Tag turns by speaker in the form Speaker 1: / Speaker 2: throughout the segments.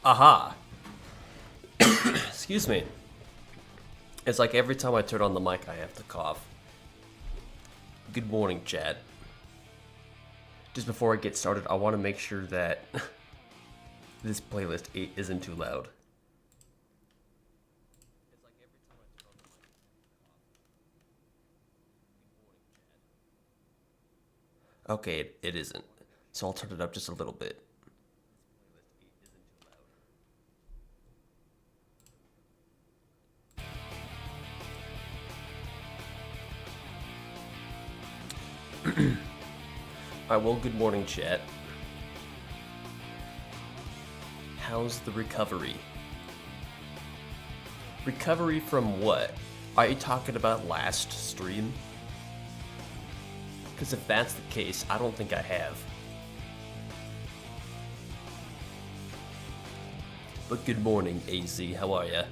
Speaker 1: Aha! Excuse me. It's like every time I turn on the mic, I have to cough. Good morning, chat. Just before I get started, I want to make sure that this playlist isn't too loud. Okay, it isn't. So I'll turn it up just a little bit. Alright, well, good morning, chat. How's the recovery? Recovery from what? Are you talking about last stream? Because if that's the case, I don't think I have. But good morning, AZ. How are ya?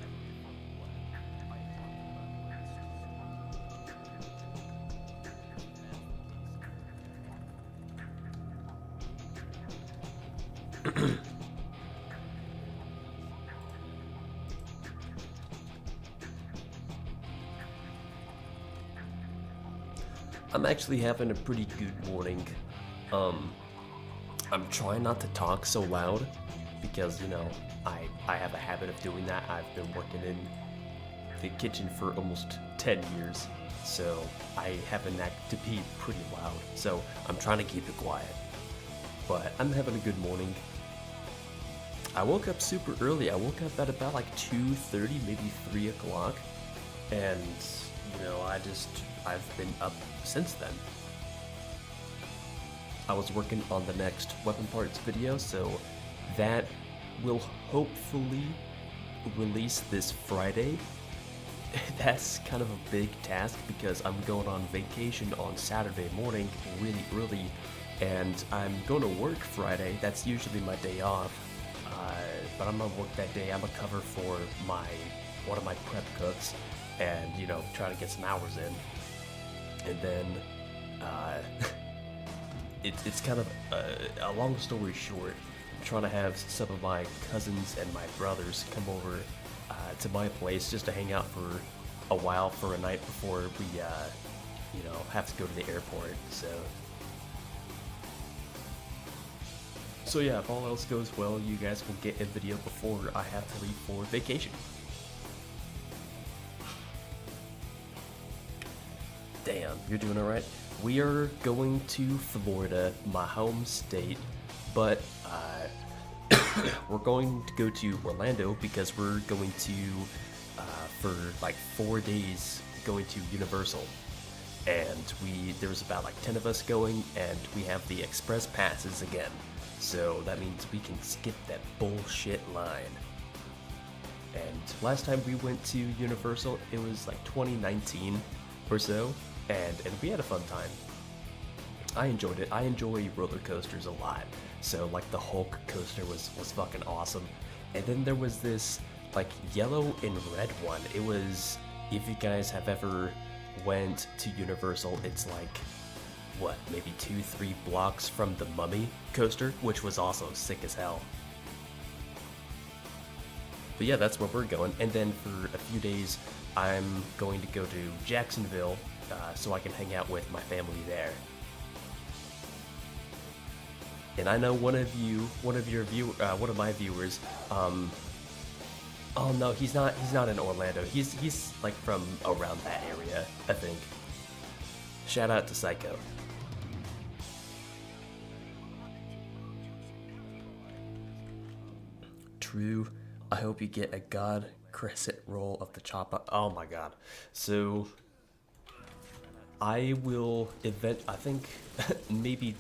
Speaker 1: I'm actually having a pretty good morning. I'm trying not to talk so loud because, you know, I have a habit of doing that. I've been working in the kitchen for almost 10 years, so I have a knack to be pretty loud. So I'm trying to keep it quiet. But I'm having a good morning. I woke up super early. I woke up at about like 2:30, maybe 3 o'clock. And, you know, I've been up since then. I was working on the next weapon parts video, so that will hopefully release this Friday. That's kind of a big task because I'm going on vacation on Saturday morning really early, and I'm going to work Friday. That's usually my day off, but I'm gonna work that day. I'm gonna cover for one of my prep cooks, and you know, try to get some hours in. And then it's kind of a long story short. I'm trying to have some of my cousins and my brothers come over to my place just to hang out for a while for a night before we, you know, have to go to the airport. So yeah, if all else goes well, you guys will get a video before I have to leave for vacation. Damn, you're doing alright? We are going to Florida, my home state, but we're going to go to Orlando because we're going to, for like 4 days, going to Universal. And there's about like 10 of us going, and we have the express passes again. So that means we can skip that bullshit line. And last time we went to Universal, it was like 2019 or so, and we had a fun time. I enjoyed it. I enjoy roller coasters a lot. So like the Hulk coaster was fucking awesome. And then there was this like yellow and red one. It was, if you guys have ever went to Universal, it's like, what, maybe 2-3 blocks from the Mummy coaster, which was also sick as hell. But yeah, that's where we're going. And then for a few days, I'm going to go to Jacksonville so I can hang out with my family there. And I know one of my viewers, oh no, he's not in Orlando. He's like from around that area, I think. Shout out to Psycho. True. I hope you get a God Crescent roll of the Chopper. Oh my god. So I will I think maybe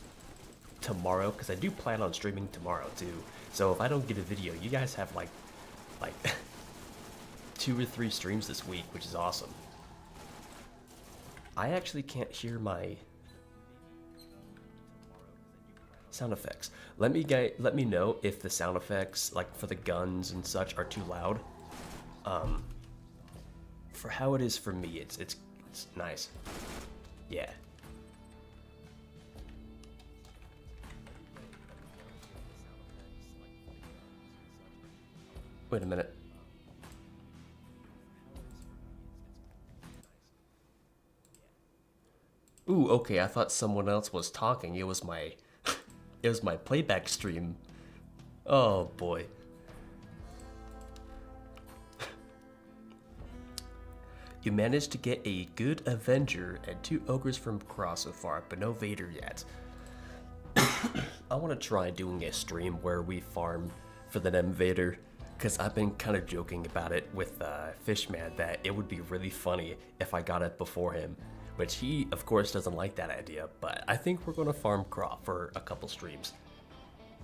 Speaker 1: tomorrow, because I do plan on streaming tomorrow too. So if I don't get a video, you guys have like 2 or 3 streams this week, which is awesome. I actually can't hear my sound effects. Let me know if the sound effects, like for the guns and such, are too loud. For how it is for me, it's nice. Yeah. Wait a minute. Ooh, okay, I thought someone else was talking. It was my it was my playback stream. Oh boy. You managed to get a good Avenger and 2 Ogres from Cross so far, but no Vader yet. I want to try doing a stream where we farm for the Nem Vader, because I've been kind of joking about it with Fishman that it would be really funny if I got it before him, which he, of course, doesn't like that idea, but I think we're going to farm Croft for a couple streams.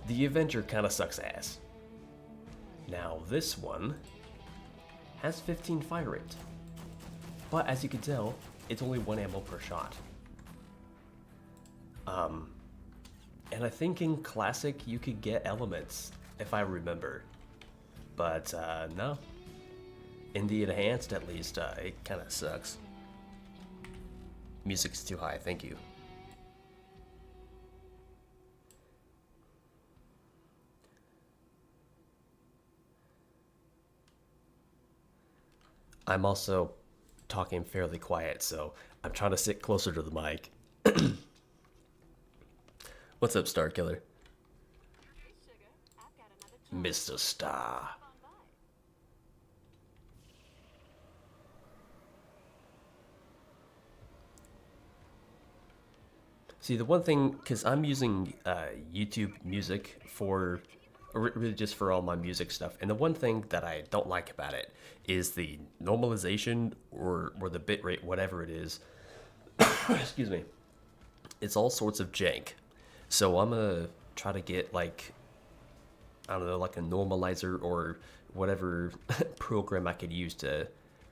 Speaker 1: The Avenger kind of sucks ass. Now, this one has 15 fire rate. But as you can tell, it's only 1 ammo per shot. And I think in Classic you could get elements, if I remember. But no. In the Enhanced at least, it kind of sucks. Music's too high, thank you. I'm also talking fairly quiet, so I'm trying to sit closer to the mic. What's up, Star Killer? Mr. Star. See, the one thing, because I'm using YouTube Music for, really just for all my music stuff, and the one thing that I don't like about it is the normalization or the bitrate, whatever it is. Excuse me. It's all sorts of jank. So I'm gonna try to get like, I don't know, like a normalizer or whatever program I could use to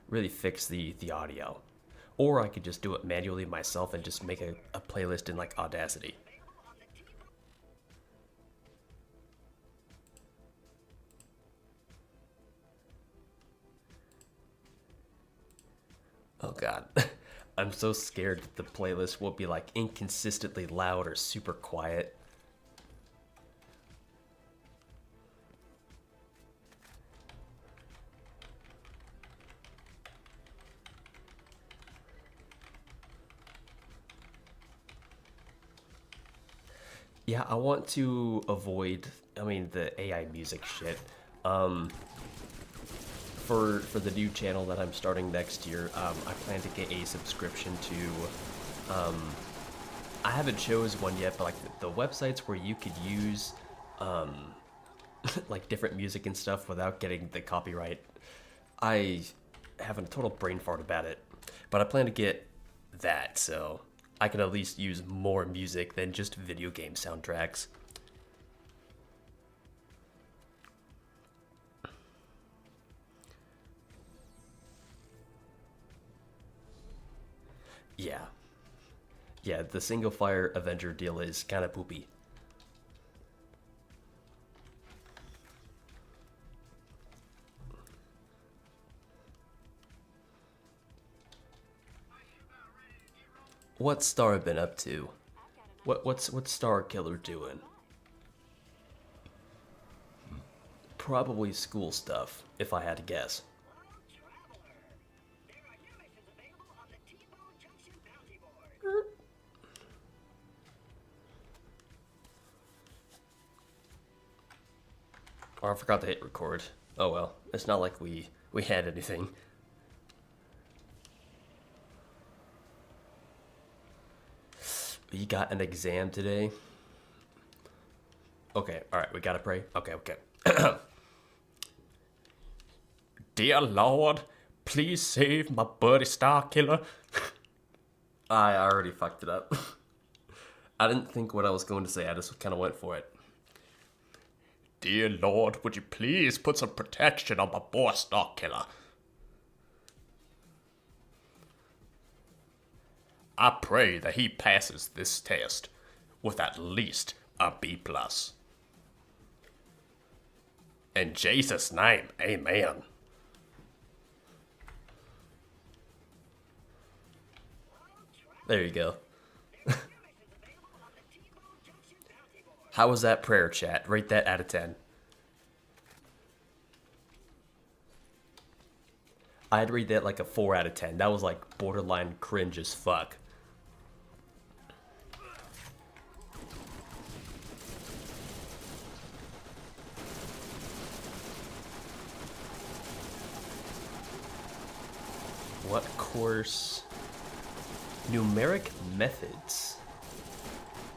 Speaker 1: really fix the audio. Or I could just do it manually myself and just make a playlist in like Audacity. Oh god. I'm so scared that the playlist will be like inconsistently loud or super quiet. Yeah, I want to avoid, the AI music shit. For the new channel that I'm starting next year, I plan to get a subscription to, I haven't chose one yet, but like the websites where you could use, like different music and stuff without getting the copyright. I have a total brain fart about it, but I plan to get that, so I can at least use more music than just video game soundtracks. Yeah. Yeah, the single fire Avenger deal is kind of poopy. What's Star been up to? What's Star Killer doing? Probably school stuff, if I had to guess. Oh, I forgot to hit record. Oh well, it's not like we had anything. You got an exam today? Okay, alright, we gotta pray. Okay. Dear Lord, please save my buddy Star Killer. I already fucked it up. I didn't think what I was going to say, I just kind of went for it. Dear Lord, would you please put some protection on my boy Star Killer? I pray that he passes this test with at least a B+. In Jesus' name, amen. There you go. How was that prayer, chat? Rate that out of 10. I'd rate that like a 4 out of 10. That was like borderline cringe as fuck. What course? Numeric methods.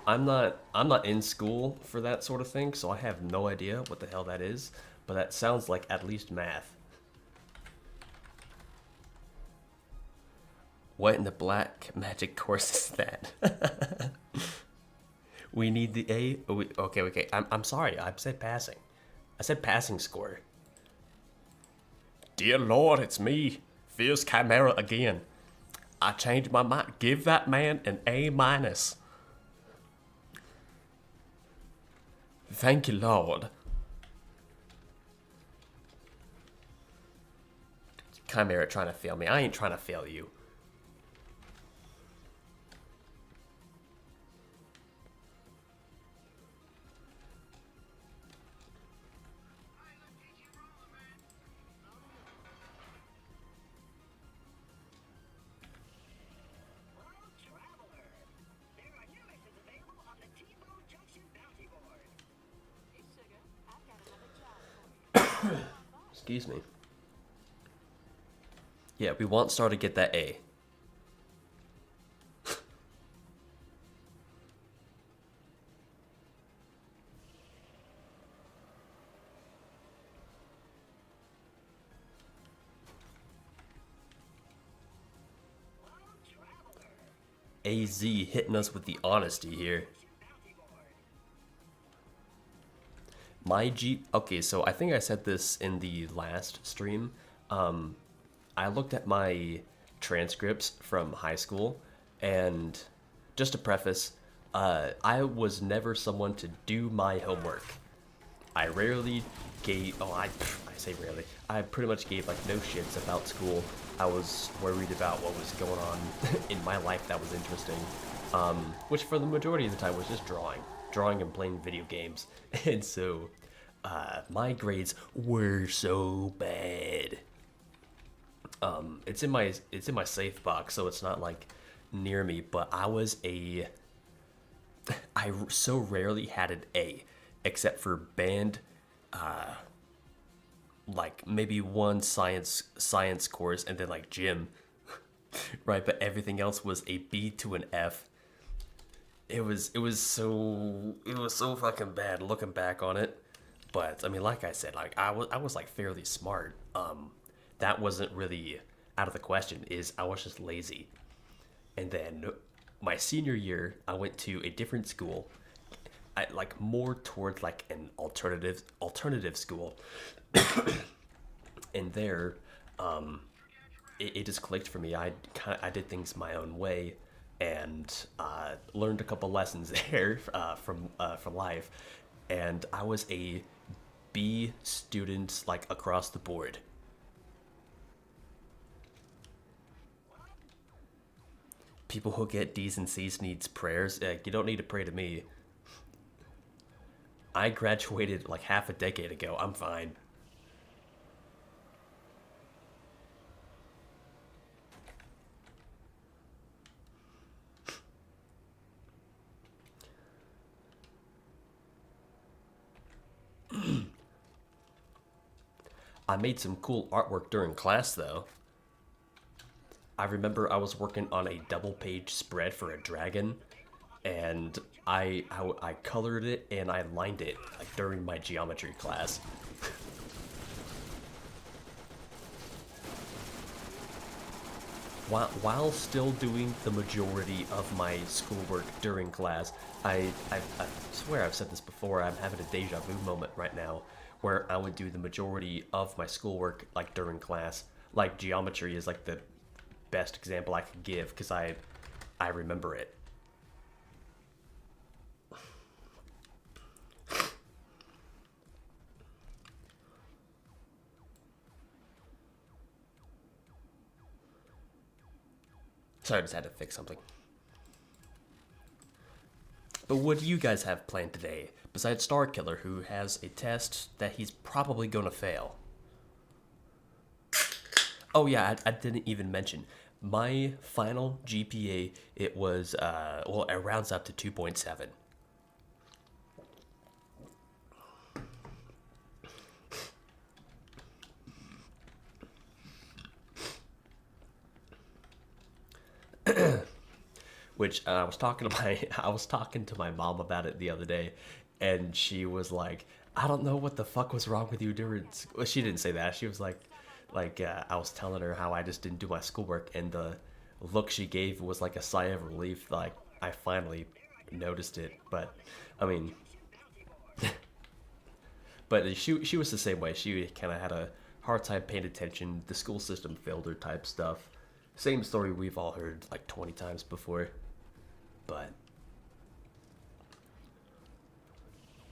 Speaker 1: I'm not in school for that sort of thing, so I have no idea what the hell that is, but that sounds like at least math. What in the black magic course is that? We need the A. Oh, okay. I'm sorry. I said passing. I said passing score. Dear Lord, it's me, Fierce Chimera again. I changed my mind. Give that man an A minus. Thank you, Lord. Chimera trying to fail me. I ain't trying to fail you. Excuse me. Yeah, we want Star to get that A. AZ hitting us with the honesty here. Okay, so I think I said this in the last stream. I looked at my transcripts from high school, and just to preface, I was never someone to do my homework. I rarely gave, I say rarely, I pretty much gave like no shits about school. I was worried about what was going on in my life that was interesting, which for the majority of the time was just drawing and playing video games. And so my grades were so bad. It's in my safe box, so it's not like near me, but I so rarely had an A, except for band, like maybe one science course, and then like gym, right? But everything else was a B to an F. It was so fucking bad looking back on it. But I mean, like I said, like I was like fairly smart. That wasn't really out of the question. I was just lazy. And then my senior year, I went to a different school. I like more towards like an alternative school. And there, it just clicked for me. I did things my own way, and learned a couple lessons there from life. And I was a B student like across the board. People who get D's and C's needs prayers. You don't need to pray to me. I graduated like half a decade ago. I'm fine. I made some cool artwork during class, though. I remember I was working on a double-page spread for a dragon, and I colored it and I lined it like during my geometry class. While still doing the majority of my schoolwork during class, I swear I've said this before. I'm having a deja vu moment right now, where I would do the majority of my schoolwork like during class. Like geometry is like the best example I could give because I remember it. So I just had to fix something. But what do you guys have planned today, besides Starkiller, who has a test that he's probably gonna fail? Oh yeah, I didn't even mention my final GPA. It was well, it rounds up to 2.7. Which I was talking to my I was talking to my mom about it the other day, and she was like, "I don't know what the fuck was wrong with you during." Well, she didn't say that. She was like I was telling her how I just didn't do my schoolwork, and the look she gave was like a sigh of relief. Like I finally noticed it, but I mean, but she was the same way. She kind of had a hard time paying attention. The school system failed her type stuff. Same story we've all heard like 20 times before. But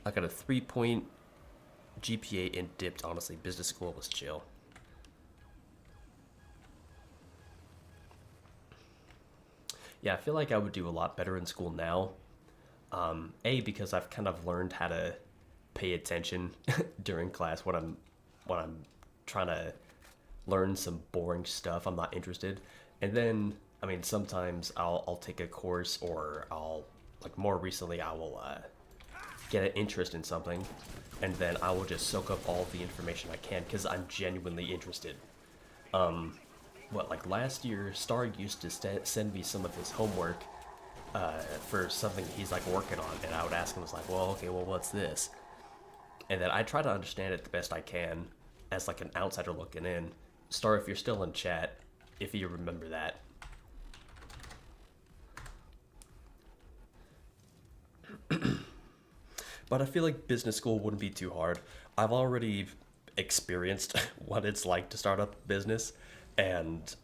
Speaker 1: I got a 3 point GPA and dipped. Honestly, business school was chill. Yeah, I feel like I would do a lot better in school now. A, because I've kind of learned how to pay attention during class when I'm trying to learn some boring stuff I'm not interested. And then I mean sometimes I'll take a course, or I'll like more recently I will get an interest in something, and then I will just soak up all the information I can because I'm genuinely interested. What, like last year, Star used to send me some of his homework for something he's like working on, and I would ask him, I was like, well, okay, well, what's this? And then I try to understand it the best I can as like an outsider looking in. Star, if you're still in chat, if you remember that. But I feel like business school wouldn't be too hard. I've already experienced what it's like to start up a business, and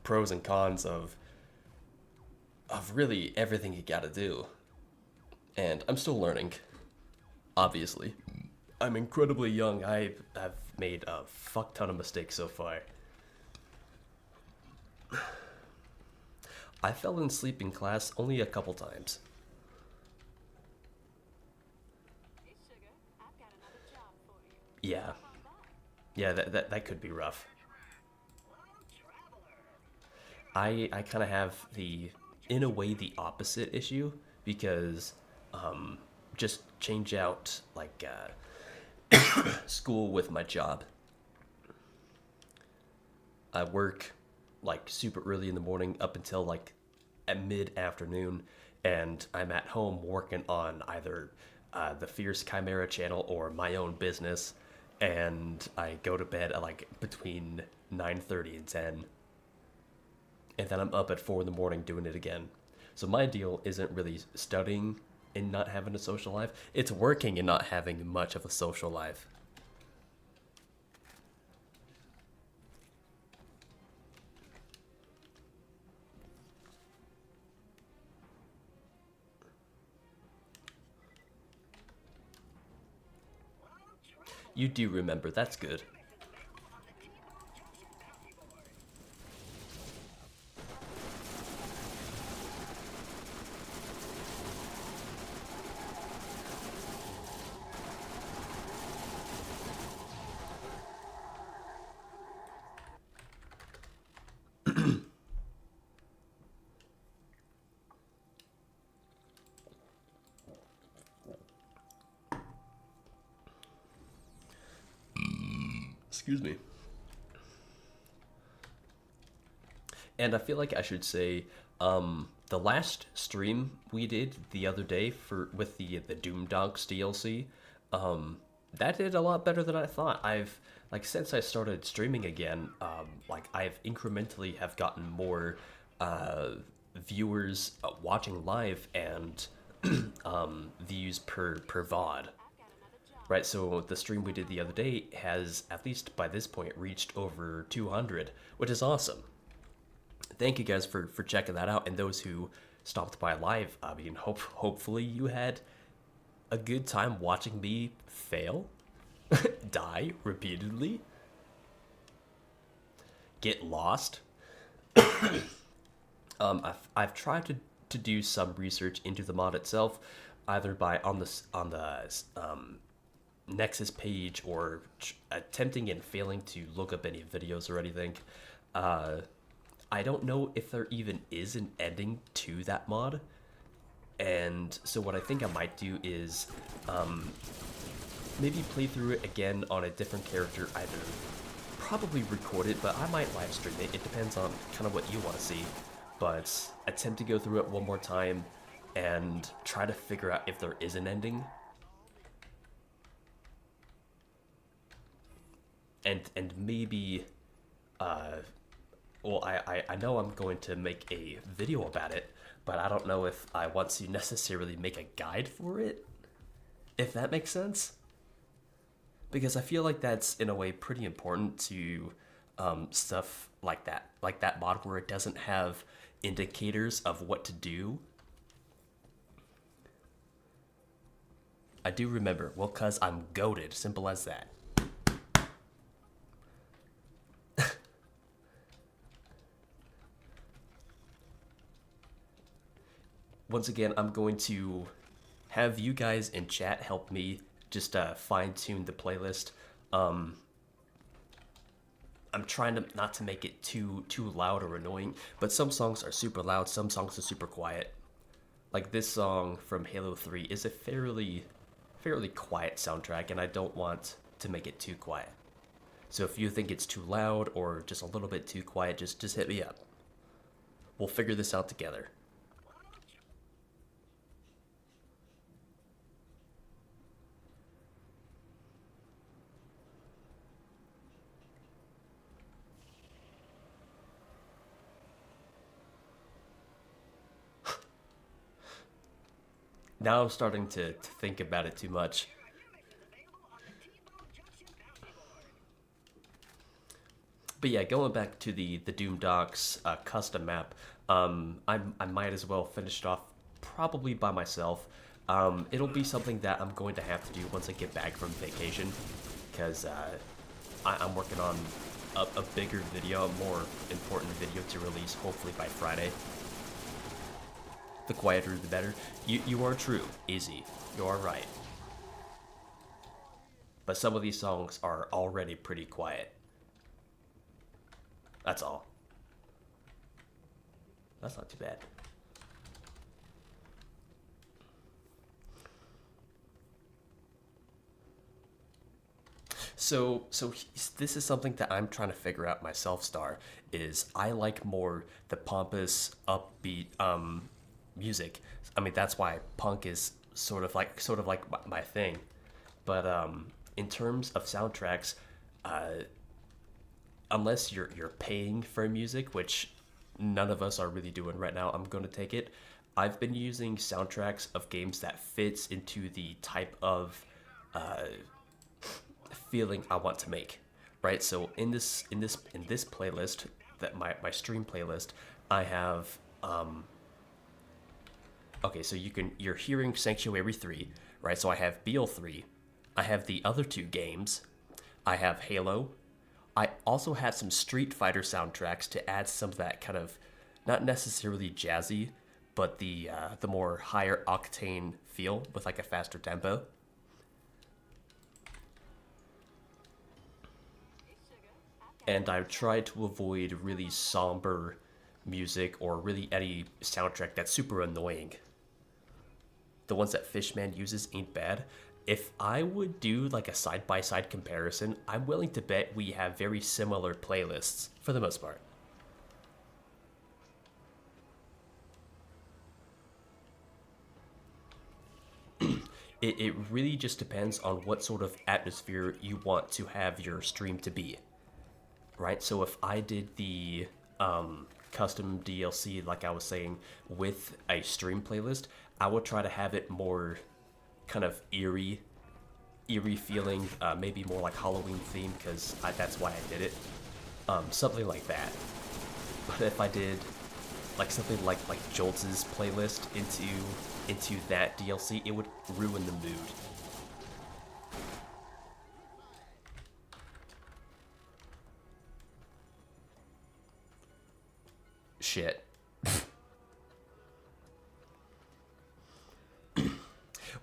Speaker 1: pros and cons of really everything you gotta do. And I'm still learning, obviously. I'm incredibly young. I've made a fuck ton of mistakes so far. I fell asleep in class only a couple times. Yeah, yeah, that could be rough. I kind of have the, in a way, the opposite issue because just change out like school with my job. I work like super early in the morning up until like at mid afternoon, and I'm at home working on either the Fierce Chimera channel or my own business, and I go to bed at like between 9:30 and 10, and then I'm up at 4 in the morning doing it again. So my deal isn't really studying and not having a social life, it's working and not having much of a social life. You do remember, that's good. Excuse me. And I feel like I should say, the last stream we did the other day for with the Doom Donks DLC, that did a lot better than I thought. I've like since I started streaming again, like I've incrementally have gotten more viewers watching live and views per VOD. Right, so the stream we did the other day has, at least by this point, reached over 200, which is awesome. Thank you guys for checking that out, and those who stopped by live. I mean, hopefully you had a good time watching me fail, die repeatedly, get lost. I've tried to do some research into the mod itself, either by on the Nexus page or attempting and failing to look up any videos or anything. I don't know if there even is an ending to that mod. And so what I think I might do is maybe play through it again on a different character, either probably record it, but I might live stream it. It depends on kind of what you want to see. But attempt to go through it one more time and try to figure out if there is an ending. And maybe, well, I know I'm going to make a video about it, but I don't know if I want to necessarily make a guide for it, if that makes sense. Because I feel like that's, in a way, pretty important to stuff like that mod where it doesn't have indicators of what to do. I do remember, well, cause I'm goated, simple as that. Once again, I'm going to have you guys in chat help me just fine-tune the playlist. I'm trying to not to make it too loud or annoying, but some songs are super loud, some songs are super quiet. Like this song from Halo 3 is a fairly quiet soundtrack, and I don't want to make it too quiet. So if you think it's too loud or just a little bit too quiet, just hit me up. We'll figure this out together. Now I'm starting to think about it too much. But yeah, going back to the Doom Docks custom map, I might as well finish it off probably by myself. It'll be something that I'm going to have to do once I get back from vacation, because I'm working on a bigger video, a more important video to release hopefully by Friday. The quieter the better. You are true, Izzy. You are right. But some of these songs are already pretty quiet. That's all. That's not too bad. So this is something that I'm trying to figure out myself, Star, is I like more the pompous, upbeat music. I mean, that's why punk is sort of like my thing. But in terms of soundtracks, unless you're paying for music, which none of us are really doing right now, I'm going to take it. I've been using soundtracks of games that fits into the type of feeling I want to make, right? So in this playlist, that my stream playlist, I have okay, so you're hearing Sanctuary 3, right? So I have BL3, I have the other two games, I have Halo. I also had some Street Fighter soundtracks to add some of that kind of, not necessarily jazzy, but the more higher octane feel with like a faster tempo. And I've tried to avoid really somber music or really any soundtrack that's super annoying. The ones that Fishman uses ain't bad. If I would do like a side-by-side comparison, I'm willing to bet we have very similar playlists for the most part. It really just depends on what sort of atmosphere you want to have your stream to be, right? So if I did the custom DLC, like I was saying, with a stream playlist, I would try to have it more kind of eerie feeling, maybe more like Halloween theme, because that's why I did it. Something like that. But if I did like something like Joltz's playlist into that DLC, it would ruin the mood. Shit.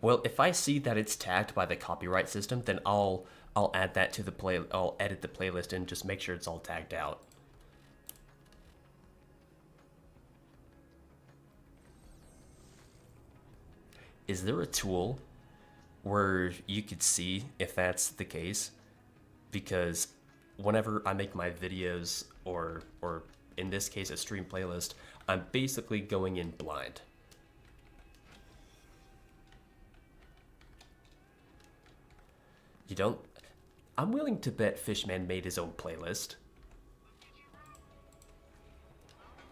Speaker 1: Well, if I see that it's tagged by the copyright system, then I'll add that to the I'll edit the playlist and just make sure it's all tagged out. Is there a tool where you could see if that's the case? Because whenever I make my videos, or in this case a stream playlist, I'm basically going in blind. You don't? I'm willing to bet Fishman made his own playlist.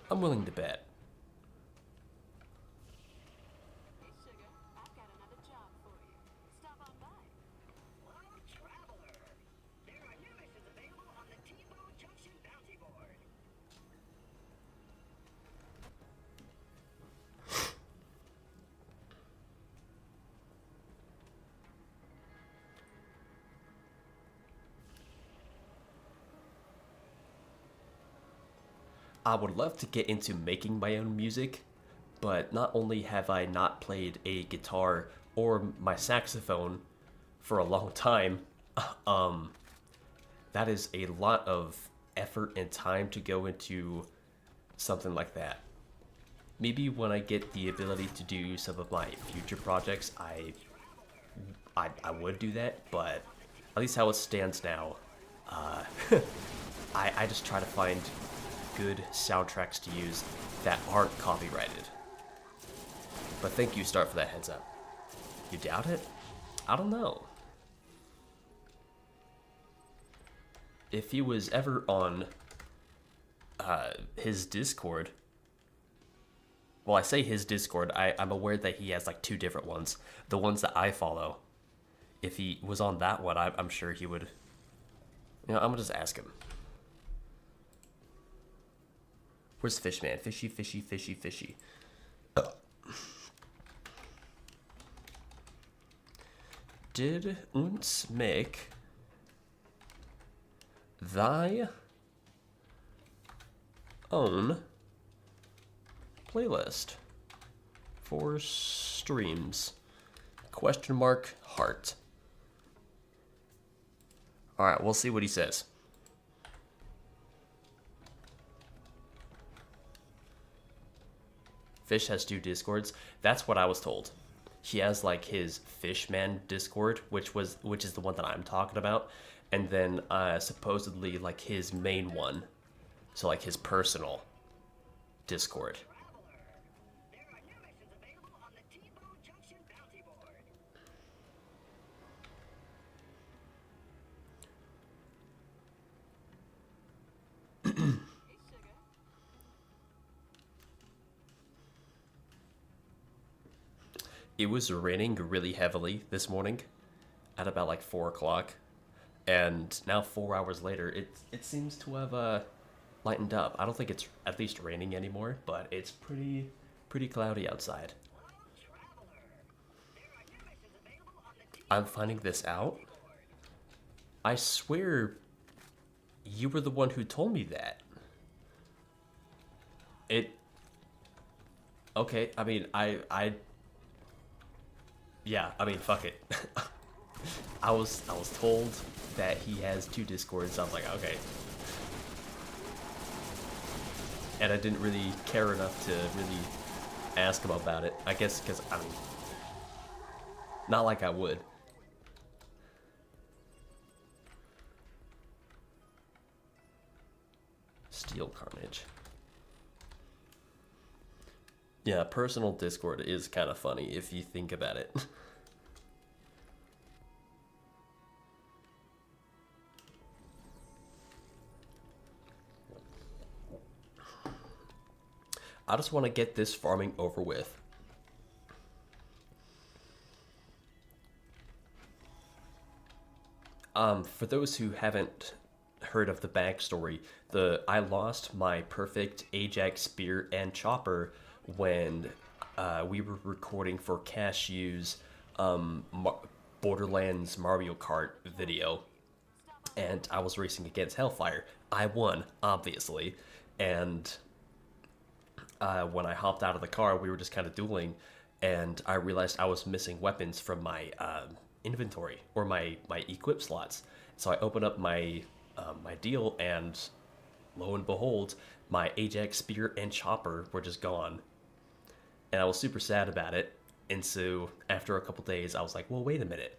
Speaker 1: I'm willing to bet. I would love to get into making my own music, but not only have I not played a guitar or my saxophone for a long time, um, that is a lot of effort and time to go into something like that. Maybe when I get the ability to do some of my future projects, I would do that, but at least how it stands now, uh, I just try to find good soundtracks to use that aren't copyrighted. But thank you, Start, for that heads up. You doubt it? I don't know. If he was ever on his Discord, well, I say his Discord, I'm aware that he has like two different ones. The ones that I follow. If he was on that one, I'm sure he would. You know, I'm gonna just ask him. Where's Fishman? Fishy, fishy, fishy, fishy. Did uns make thy own playlist for streams? Question mark heart. Alright, we'll see what he says. Fish has two Discords. That's what I was told. He has like his Fishman Discord, which is the one that I'm talking about, and then supposedly like his main one, so like his personal Discord. It was raining really heavily this morning at about like 4 o'clock, and now 4 hours later it seems to have lightened up. I don't think it's at least raining anymore, but it's pretty cloudy outside. I'm finding this out. I swear you were the one who told me that. Okay, I mean, yeah, I mean, fuck it. I was told that he has two Discords. I'm like, okay. And I didn't really care enough to really ask him about it. I guess because, I mean, not like I would. Steel Carnage. Yeah, personal Discord is kind of funny if you think about it. I just want to get this farming over with. For those who haven't heard of the backstory, I lost my perfect Ajax Spear and Chopper when we were recording for Cashew's Borderlands Mario Kart video, and I was racing against Hellfire. I won, obviously, and when I hopped out of the car, we were just kind of dueling, and I realized I was missing weapons from my inventory, or my equip slots. So I opened up my my deal, and lo and behold, my Ajax Spear and Chopper were just gone. And I was super sad about it, And so after a couple days, I was like, well, wait a minute.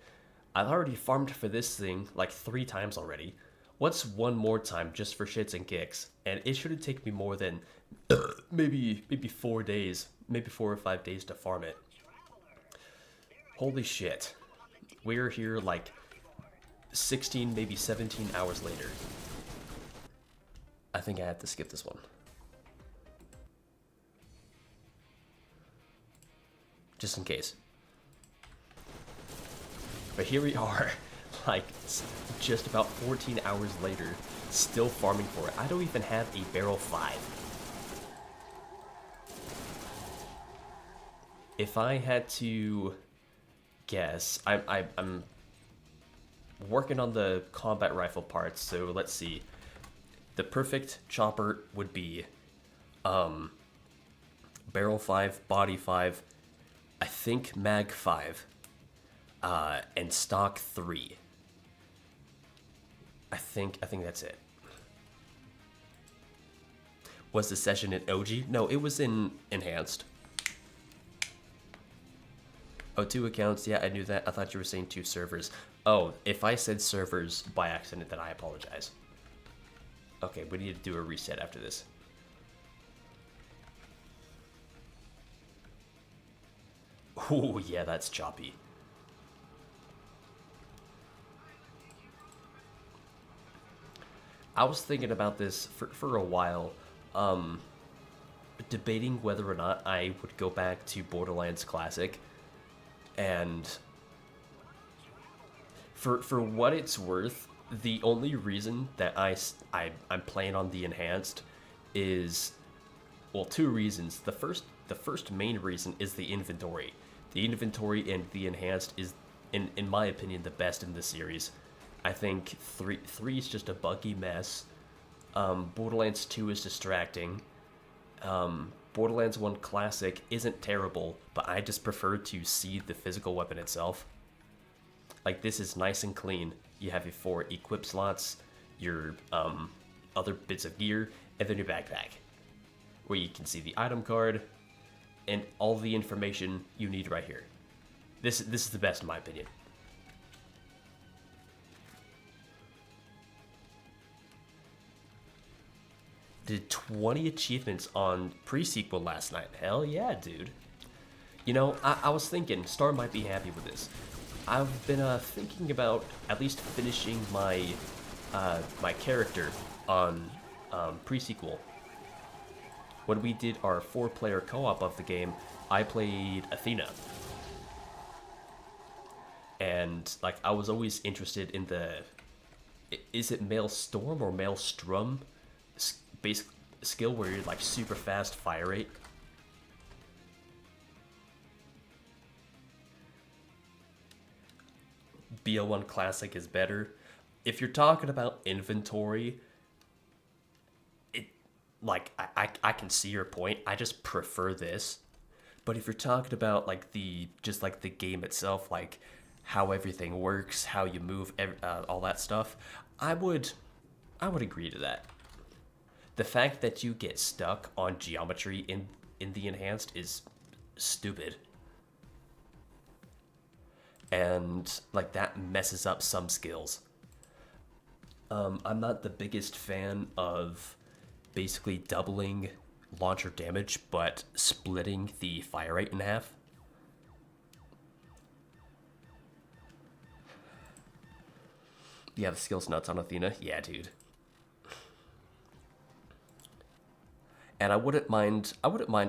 Speaker 1: I've already farmed for this thing like 3 times already. What's one more time just for shits and kicks? And it shouldn't take me more than maybe 4 days, maybe 4 or 5 days to farm it. Holy shit. We're here like 16, maybe 17 hours later. I think I have to skip this one. Just in case. But here we are, like, just about 14 hours later, still farming for it. I don't even have a barrel 5. If I had to guess, I'm working on the combat rifle parts, so let's see. The perfect chopper would be barrel 5, body 5, I think mag 5. And stock 3. I think that's it. Was the session in OG? No, it was in Enhanced. Oh, 2 accounts. Yeah, I knew that. I thought you were saying 2 servers. Oh, if I said servers by accident, then I apologize. Okay, we need to do a reset after this. Oh, yeah, that's choppy. I was thinking about this for a while, debating whether or not I would go back to Borderlands Classic, and for what it's worth, the only reason that I'm playing on the Enhanced is, well, 2 reasons. The first main reason is the inventory. The inventory in the Enhanced is, in my opinion, the best in the series. I think 3 is just a buggy mess. Borderlands 2 is distracting. Borderlands 1 Classic isn't terrible, but I just prefer to see the physical weapon itself. Like, this is nice and clean. You have your 4 equip slots, your other bits of gear, and then your backpack, where you can see the item card and all the information you need right here. This is the best in my opinion. Did 20 achievements on pre-sequel last night. Hell yeah, dude. You know, I was thinking, Star might be happy with this. I've been thinking about at least finishing my my character on pre-sequel. When we did our 4-player co-op of the game, I played Athena. And, like, I was always interested in the... Is it Maelstrom or Maelstrom? Basic skill where you're like super fast fire rate. BO1 Classic is better. If you're talking about inventory, it like I can see your point. I just prefer this. But if you're talking about like the game itself, like how everything works, how you move, all that stuff, I would agree to that. The fact that you get stuck on geometry in the Enhanced is stupid. And, like, that messes up some skills. I'm not the biggest fan of basically doubling launcher damage, but splitting the fire rate in half. Yeah, the skill's nuts on Athena. Yeah, dude. And I wouldn't mind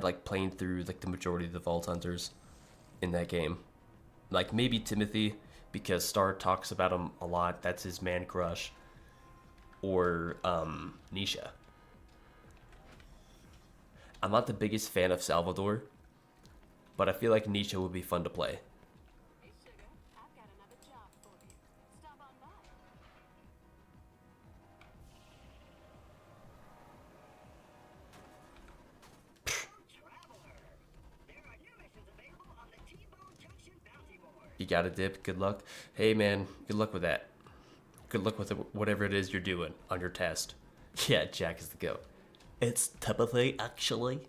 Speaker 1: like playing through like the majority of the Vault Hunters in that game. Like maybe Timothy, because Star talks about him a lot. That's his man crush. Or Nisha. I'm not the biggest fan of Salvador, but I feel like Nisha would be fun to play. You got a dip. Good luck. Hey, man. Good luck with that. Good luck with whatever it is you're doing on your test. Yeah, Jack is the goat. It's Timothy, actually.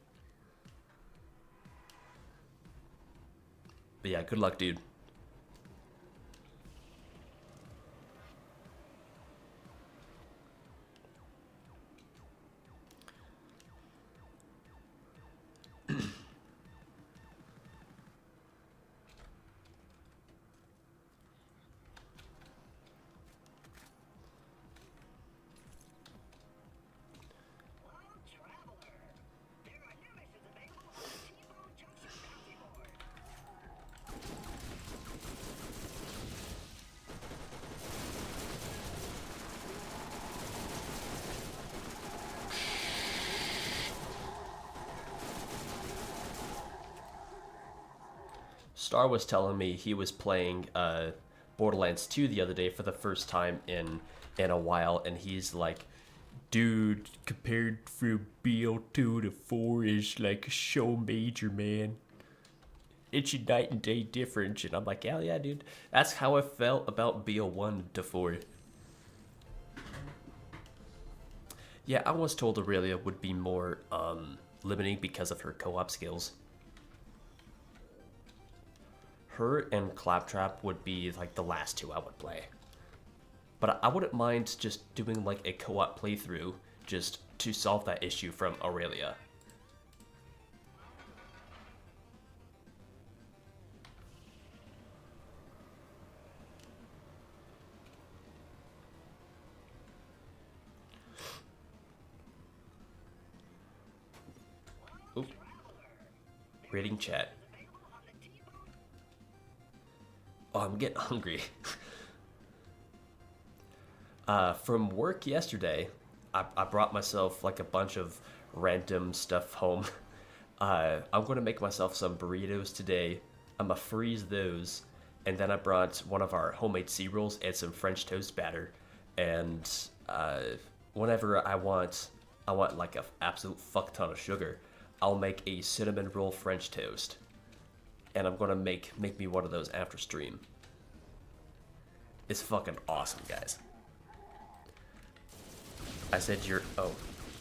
Speaker 1: But yeah, good luck, dude. Star was telling me he was playing Borderlands 2 the other day for the first time in a while, and he's like, dude, compared from BL2 to 4 is like so major, man. It's a night and day difference. And I'm like, hell yeah, dude. That's how I felt about BL1 to 4. Yeah, I was told Aurelia would be more limiting because of her co-op skills. Her and Claptrap would be like the last two I would play. But I wouldn't mind just doing like a co-op playthrough just to solve that issue from Aurelia. Oop. Reading chat. Oh, I'm getting hungry. From work yesterday, I brought myself like a bunch of random stuff home. I'm going to make myself some burritos today. I'm going to freeze those. And then I brought one of our homemade C-rolls and some French toast batter. And whenever I want like an absolute fuck ton of sugar, I'll make a cinnamon roll French toast. And I'm going to make me one of those after stream. It's fucking awesome, guys. I said oh,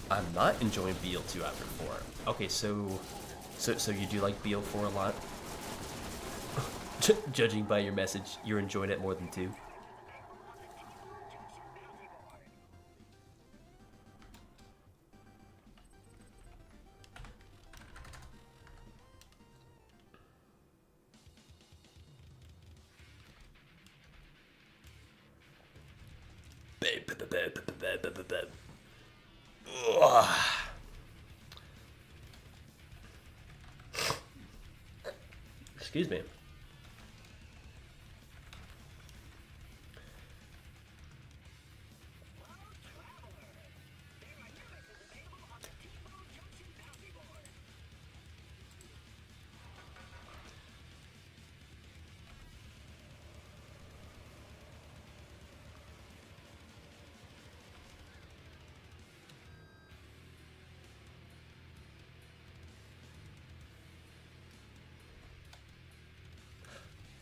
Speaker 1: I'm not enjoying BL2 after 4. Okay, so you do like BL4 a lot? Judging by your message, you're enjoying it more than 2? Excuse me.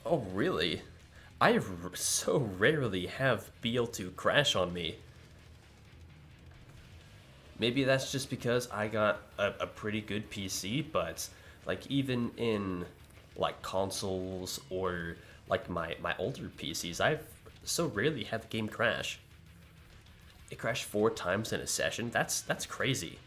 Speaker 1: Oh, really? I so rarely have BL2 crash on me. Maybe that's just because I got a pretty good PC, but like even in like consoles or like my older PCs, I've so rarely had the game crash. It crashed 4 times in a session. That's crazy.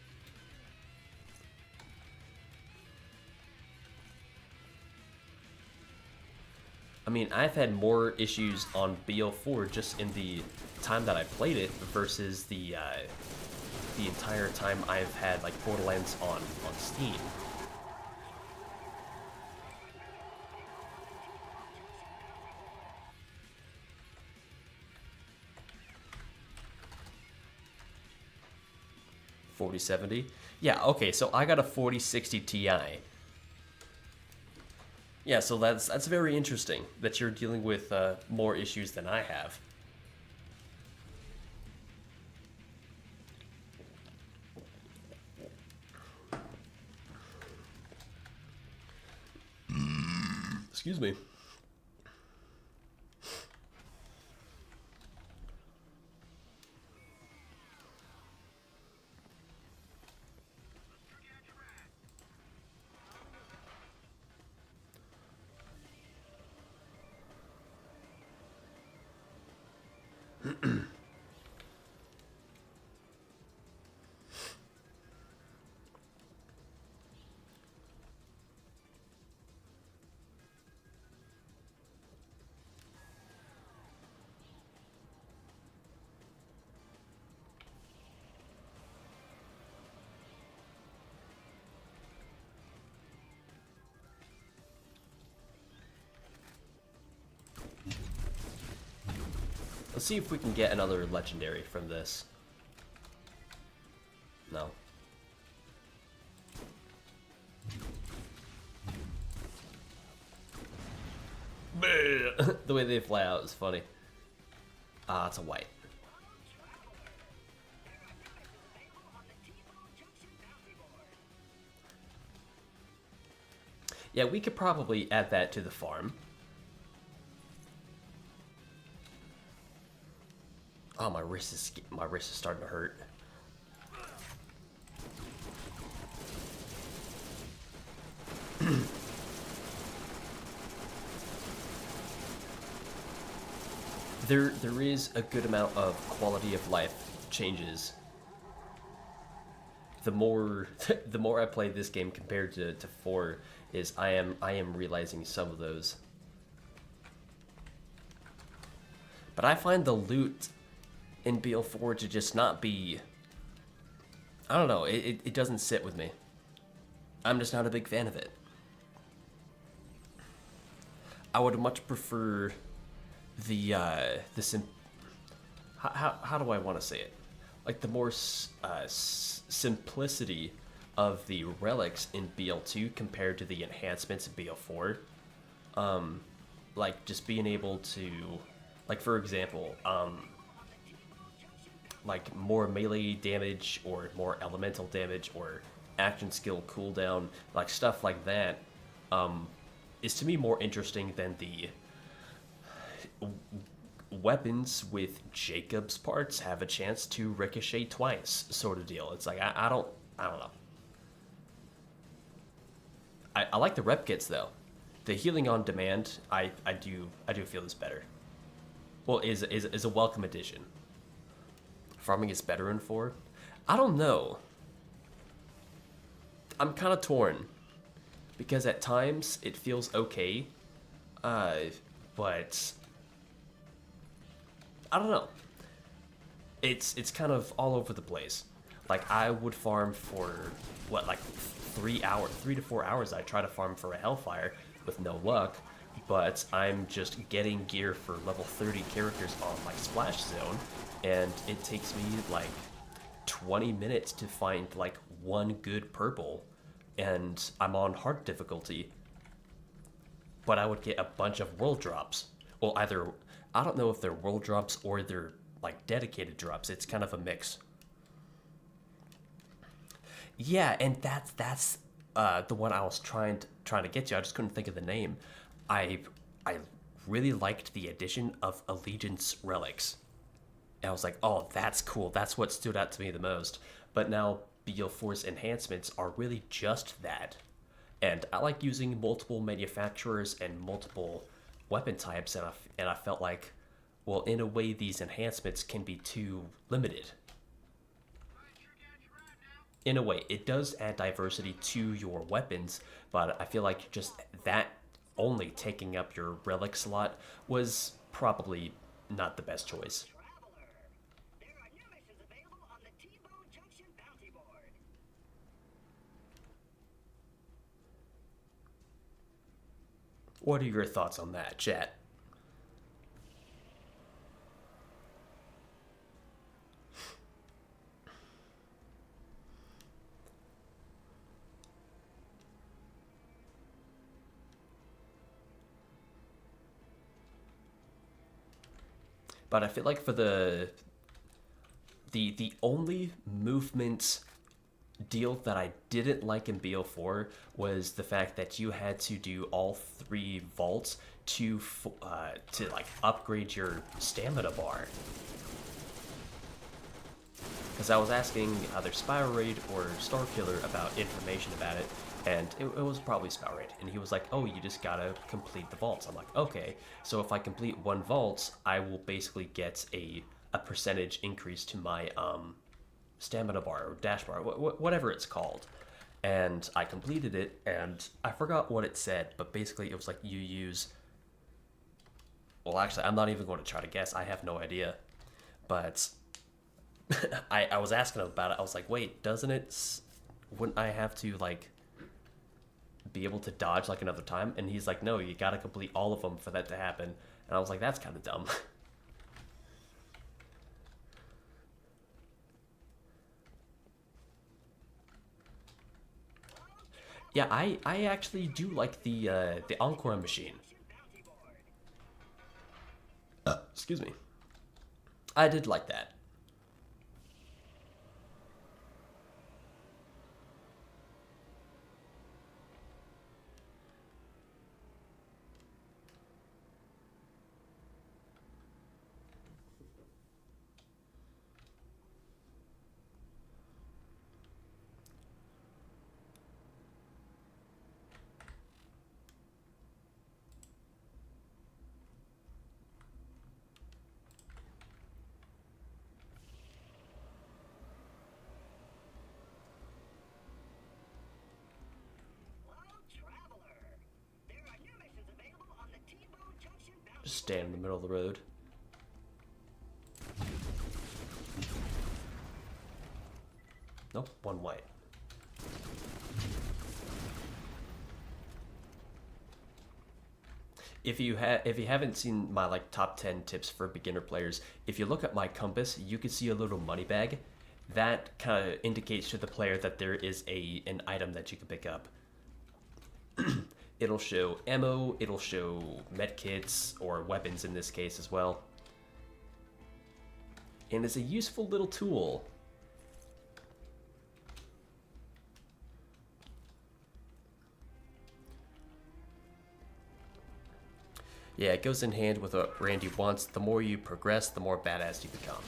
Speaker 1: I mean, I've had more issues on BL4 just in the time that I played it versus the entire time I've had like Borderlands on Steam. $4070. Yeah, okay, so I got a 4060 Ti. Yeah, so that's very interesting that you're dealing with more issues than I have. Excuse me. Let's see if we can get another legendary from this. No. The way they fly out is funny. Ah, it's a white. Yeah, we could probably add that to the farm. Oh, my wrist is starting to hurt. There is a good amount of quality of life changes. The more the more I play this game compared to 4 is I am realizing some of those. But I find the loot in BL4 to just not be, I don't know, it doesn't sit with me. I'm just not a big fan of it. I would much prefer the how do I want to say it? Like the more simplicity of the relics in BL2 compared to the enhancements in BL4. Like just being able to, like for example, like more melee damage or more elemental damage or action skill cooldown, like stuff like that, is to me more interesting than the weapons with Jacob's parts have a chance to ricochet twice sort of deal. It's like I don't know. I like the rep kits though. The healing on demand, I do feel is better. Well, is a welcome addition. Farming is better in 4. I don't know. I'm kind of torn because at times it feels okay, but I don't know. It's kind of all over the place. Like I would farm for what, like 3 to 4 hours. I try to farm for a Hellfire with no luck, but I'm just getting gear for level 30 characters on like Splash Zone, and it takes me like 20 minutes to find like one good purple, and I'm on hard difficulty. But I would get a bunch of world drops. Well, either I don't know if they're world drops or they're like dedicated drops. It's kind of a mix. Yeah, and that's the one I was trying to get to. I just couldn't think of the name. I really liked the addition of Allegiance relics. And I was like, oh, that's cool. That's what stood out to me the most. But now BL4's enhancements are really just that. And I like using multiple manufacturers and multiple weapon types, and I felt like, well, in a way, these enhancements can be too limited. In a way, it does add diversity to your weapons, but I feel like just that only taking up your relic slot was probably not the best choice. What are your thoughts on that, chat? But I feel like for the only movement deal that I didn't like in BO4 was the fact that you had to do all 3 vaults to like upgrade your stamina bar. Because I was asking either Spiral Raid or Starkiller about information about it, and it was probably Spiral Raid, and he was like, oh, you just gotta complete the vaults. I'm like, okay, so if I complete 1 vault, I will basically get a percentage increase to my stamina bar or dash bar, whatever it's called. And I completed it, and I forgot what it said, but basically it was like you use, well, actually, I'm not even going to try to guess. I have no idea. But I was asking him about it. I was like, wait, wouldn't I have to, like, be able to dodge, like, another time? And he's like, no, you gotta complete all of them for that to happen. And I was like, that's kind of dumb. Yeah, I actually do like the Encore machine. Excuse me. I did like that. Just stand in the middle of the road. Nope, one white. If you haven't seen my like top 10 tips for beginner players, if you look at my compass, you can see a little money bag. That kind of indicates to the player that there is an item that you can pick up. It'll show ammo, it'll show medkits, or weapons in this case as well. And it's a useful little tool. Yeah, it goes in hand with what Randy wants. The more you progress, the more badass you become.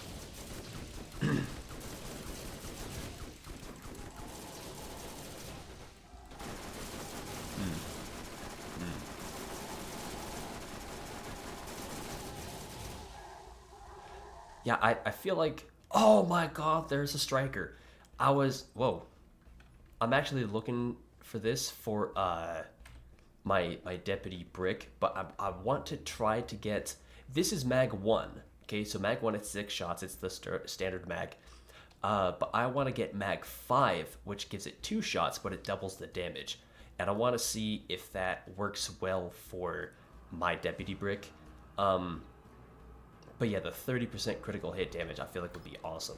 Speaker 1: Yeah, I feel like, oh my god, there's a striker. Whoa. I'm actually looking for this for my deputy brick, but I want to try to get, this is mag 1. Okay, so mag 1 it's 6 shots, it's the standard mag. But I want to get mag 5, which gives it 2 shots, but it doubles the damage. And I want to see if that works well for my deputy brick. But yeah, the 30% critical hit damage I feel like would be awesome.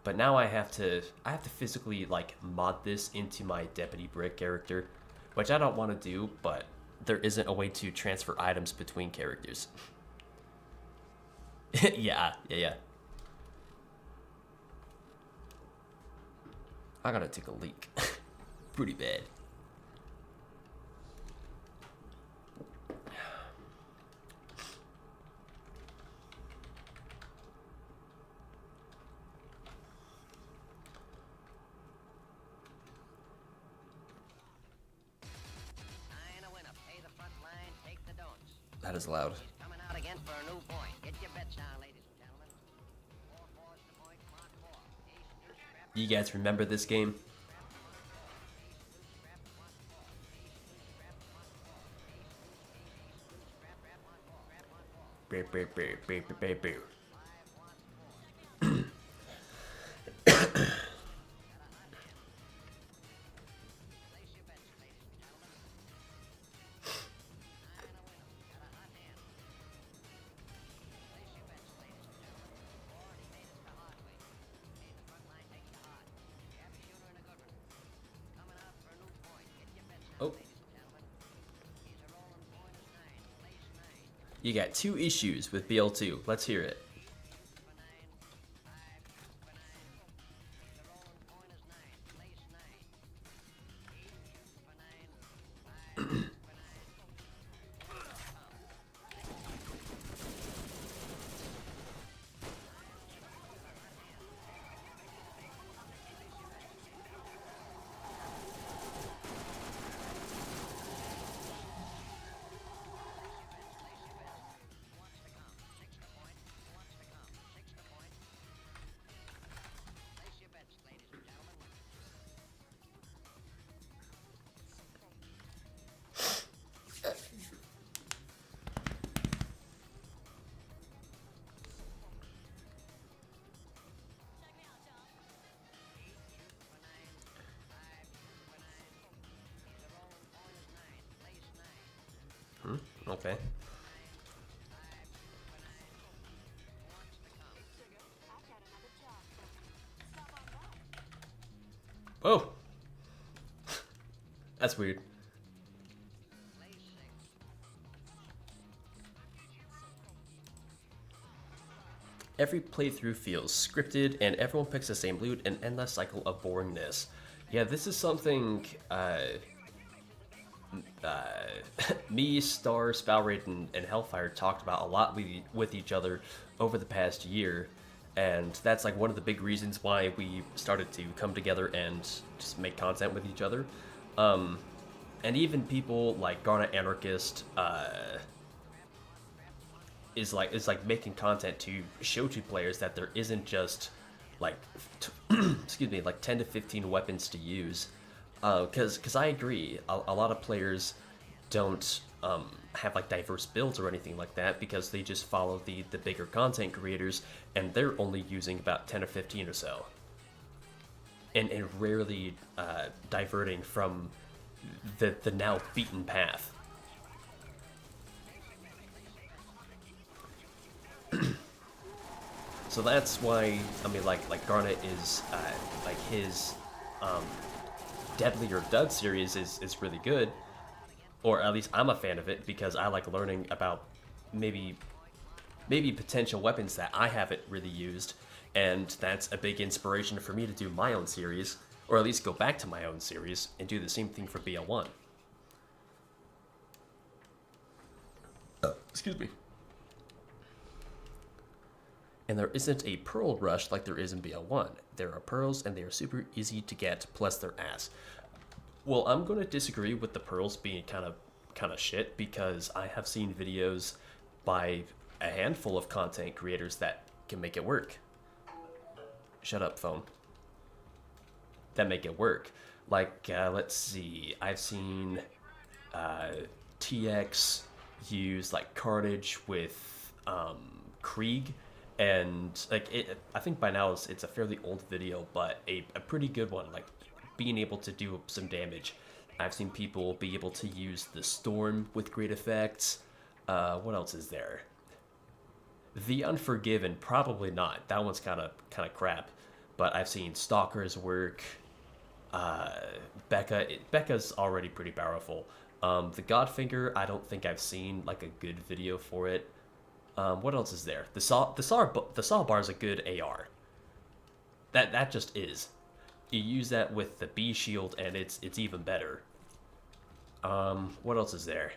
Speaker 1: But now I have to physically like mod this into my deputy brick character, which I don't want to do, but there isn't a way to transfer items between characters. yeah. I gotta take a leak. Pretty bad. That is loud.
Speaker 2: Coming out again for a new point. Get your bets down, ladies and gentlemen. 4-4's the point, Mark 4.
Speaker 1: You guys remember this game? Oh. You got 2 issues with BL2. Let's hear it. Okay. Oh! That's weird. Every playthrough feels scripted, and everyone picks the same loot, an endless cycle of boringness. Yeah, this is something me, Stars, Valorant, and Hellfire talked about a lot with each other over the past year, and that's like one of the big reasons why we started to come together and just make content with each other. And even people like Garnet Anarchist is like making content to show to players that there isn't just like excuse me, like 10 to 15 weapons to use. Because I agree, a lot of players don't have like diverse builds or anything like that because they just follow the bigger content creators, and they're only using about 10 or 15 or so, and rarely diverting from the now beaten path. So that's why, I mean, like Garnet is like his Deadly or Dud series is really good, or at least I'm a fan of it because I like learning about maybe potential weapons that I haven't really used, and that's a big inspiration for me to do my own series, or at least go back to my own series and do the same thing for BL1. Excuse me. And there isn't a pearl rush like there is in BL1. There are pearls, and they are super easy to get, plus they're ass. Well, I'm going to disagree with the pearls being kind of shit, because I have seen videos by a handful of content creators that can make it work. Shut up, phone. That make it work. Like, let's see, I've seen TX use like Carnage with Krieg. And like I think by now it's a fairly old video, but a pretty good one, like being able to do some damage. I've seen people be able to use the Storm with great effects. What else is there? The Unforgiven, probably not. That one's kind of crap. But I've seen Stalker's work. Becca's already pretty powerful. The Godfinger, I don't think I've seen like a good video for it. What else is there? The saw bar is a good AR. That just is. You use that with the B shield, and it's even better. What else is there?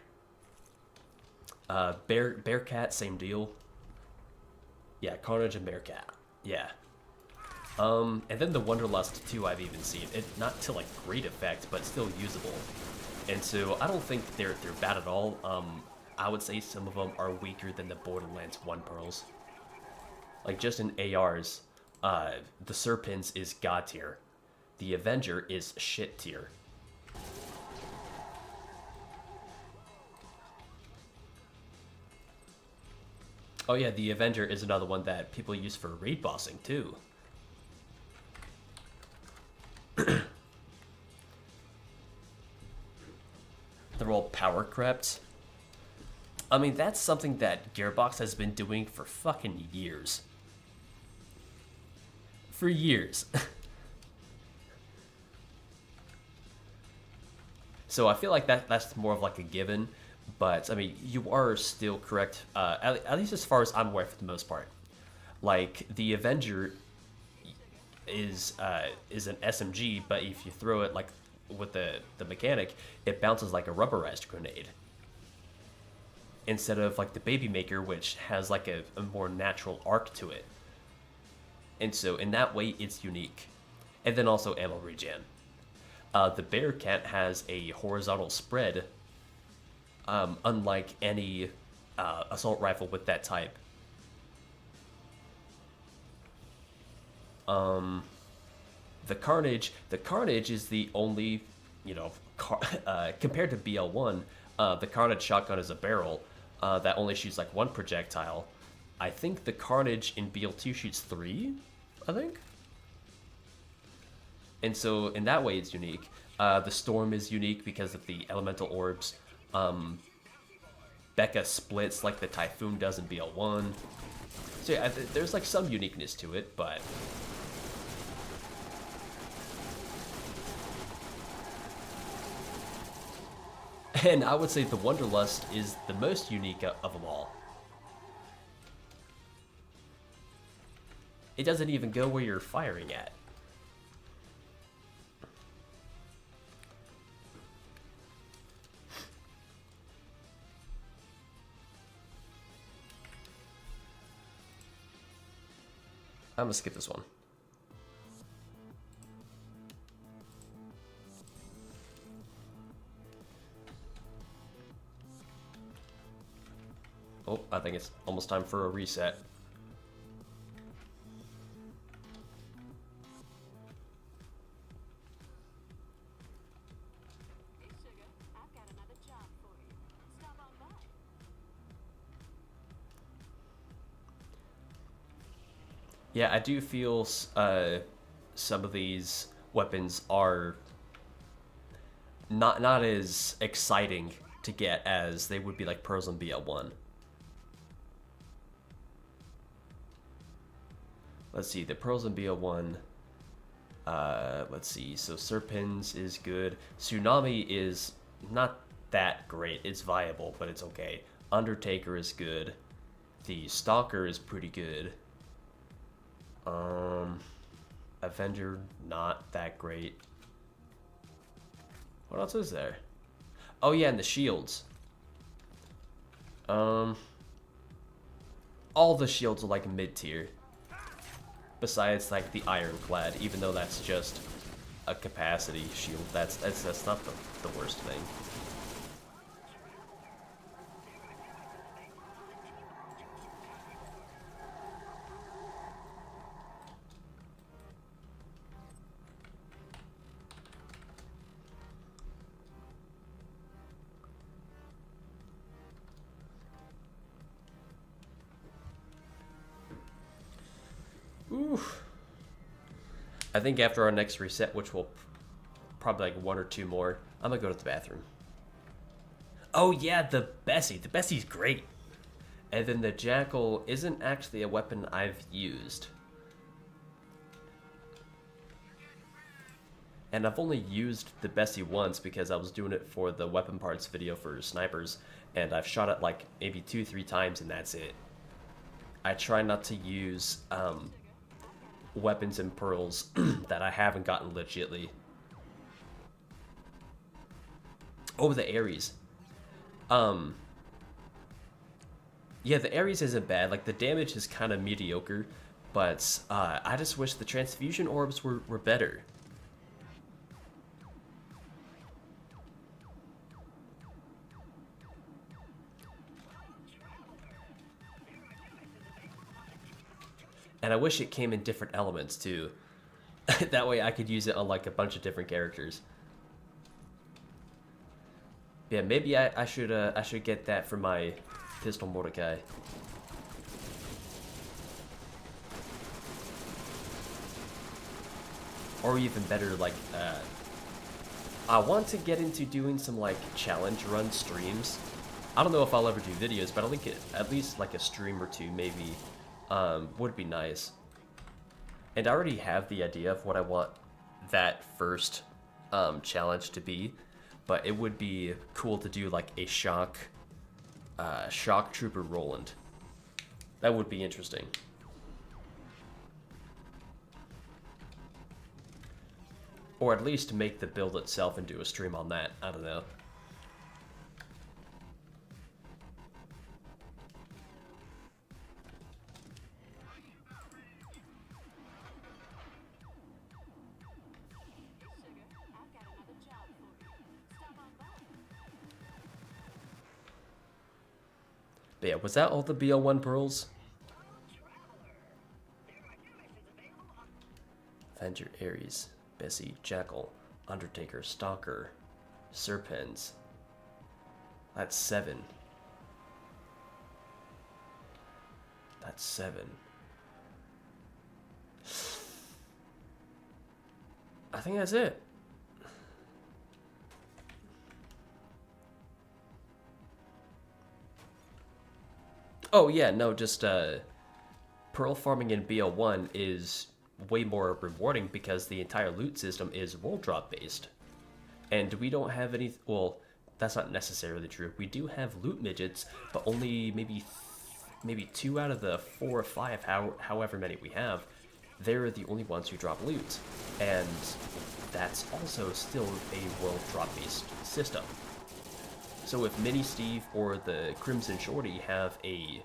Speaker 1: Bearcat, same deal. Yeah, Carnage and Bearcat. Yeah. And then the Wonderlust 2 I've even seen. It not to like great effect, but still usable. And so I don't think they're bad at all. I would say some of them are weaker than the Borderlands 1 pearls. Like just in ARs, the Serpents is god tier. The Avenger is shit tier. Oh yeah, the Avenger is another one that people use for raid bossing too. They're all power crept. I mean, that's something that Gearbox has been doing for fucking years. For years. So I feel like that's more of like a given, but I mean, you are still correct, at least as far as I'm aware for the most part. Like, the Avenger is an SMG, but if you throw it like with the mechanic, it bounces like a rubberized grenade. Instead of like the Baby Maker, which has like a more natural arc to it. And so in that way, it's unique. And then also ammo regen. The Bearcat has a horizontal spread, unlike any assault rifle with that type. The Carnage is the only, compared to BL1, the Carnage shotgun is a barrel that only shoots like one projectile. I think the Carnage in BL2 shoots 3, I think. And so in that way it's unique. The Storm is unique because of the elemental orbs. Becca splits like the Typhoon does in BL1. So yeah, there's like some uniqueness to it, but And I would say the Wanderlust is the most unique of them all. It doesn't even go where you're firing at. I'm gonna skip this one. Oh, I think it's almost time for a reset.
Speaker 3: Hey, sugar, I've got another job for you. Stop on by.
Speaker 1: Yeah, I do feel some of these weapons are not as exciting to get as they would be like Pearls and BL1. Let's see, the Pearls and BL1. Let's see, so Serpens is good. Tsunami is not that great. It's viable, but it's okay. Undertaker is good. The Stalker is pretty good. Avenger, not that great. What else is there? Oh yeah, and the shields. All the shields are like mid-tier. Besides like the Ironclad, even though that's just a capacity shield, that's not the worst thing. Oof. I think after our next reset, which will probably like one or two more, I'm gonna go to the bathroom. Oh yeah, the Bessie. The Bessie's great. And then the Jackal isn't actually a weapon I've used. And I've only used the Bessie once because I was doing it for the weapon parts video for snipers, and I've shot it like maybe 2-3 times and that's it. I try not to use weapons and pearls that I haven't gotten legitly. Oh, the Ares. Yeah, the Ares isn't bad. Like, the damage is kind of mediocre, but I just wish the transfusion orbs were better. And I wish it came in different elements, too. That way I could use it on, like, a bunch of different characters. Yeah, maybe I should get that for my pistol Mordecai. Or even better, like, I want to get into doing some, like, challenge run streams. I don't know if I'll ever do videos, but I think at least, like, a stream or two, maybe, would be nice. And I already have the idea of what I want that first challenge to be, but it would be cool to do like a shock trooper Roland. That would be interesting. Or at least make the build itself and do a stream on that. I don't know. But yeah, was that all the BL1 pearls? Avenger, Ares, Bessie, Jackal, Undertaker, Stalker, Serpens. That's 7. That's 7. I think that's it. Oh yeah, no, just pearl farming in BL1 is way more rewarding because the entire loot system is world drop based. And we don't have any, well, that's not necessarily true. We do have loot midgets, but only maybe 2 out of the 4 or 5, however many we have, they're the only ones who drop loot. And that's also still a world drop based system. So if Mini Steve or the Crimson Shorty have a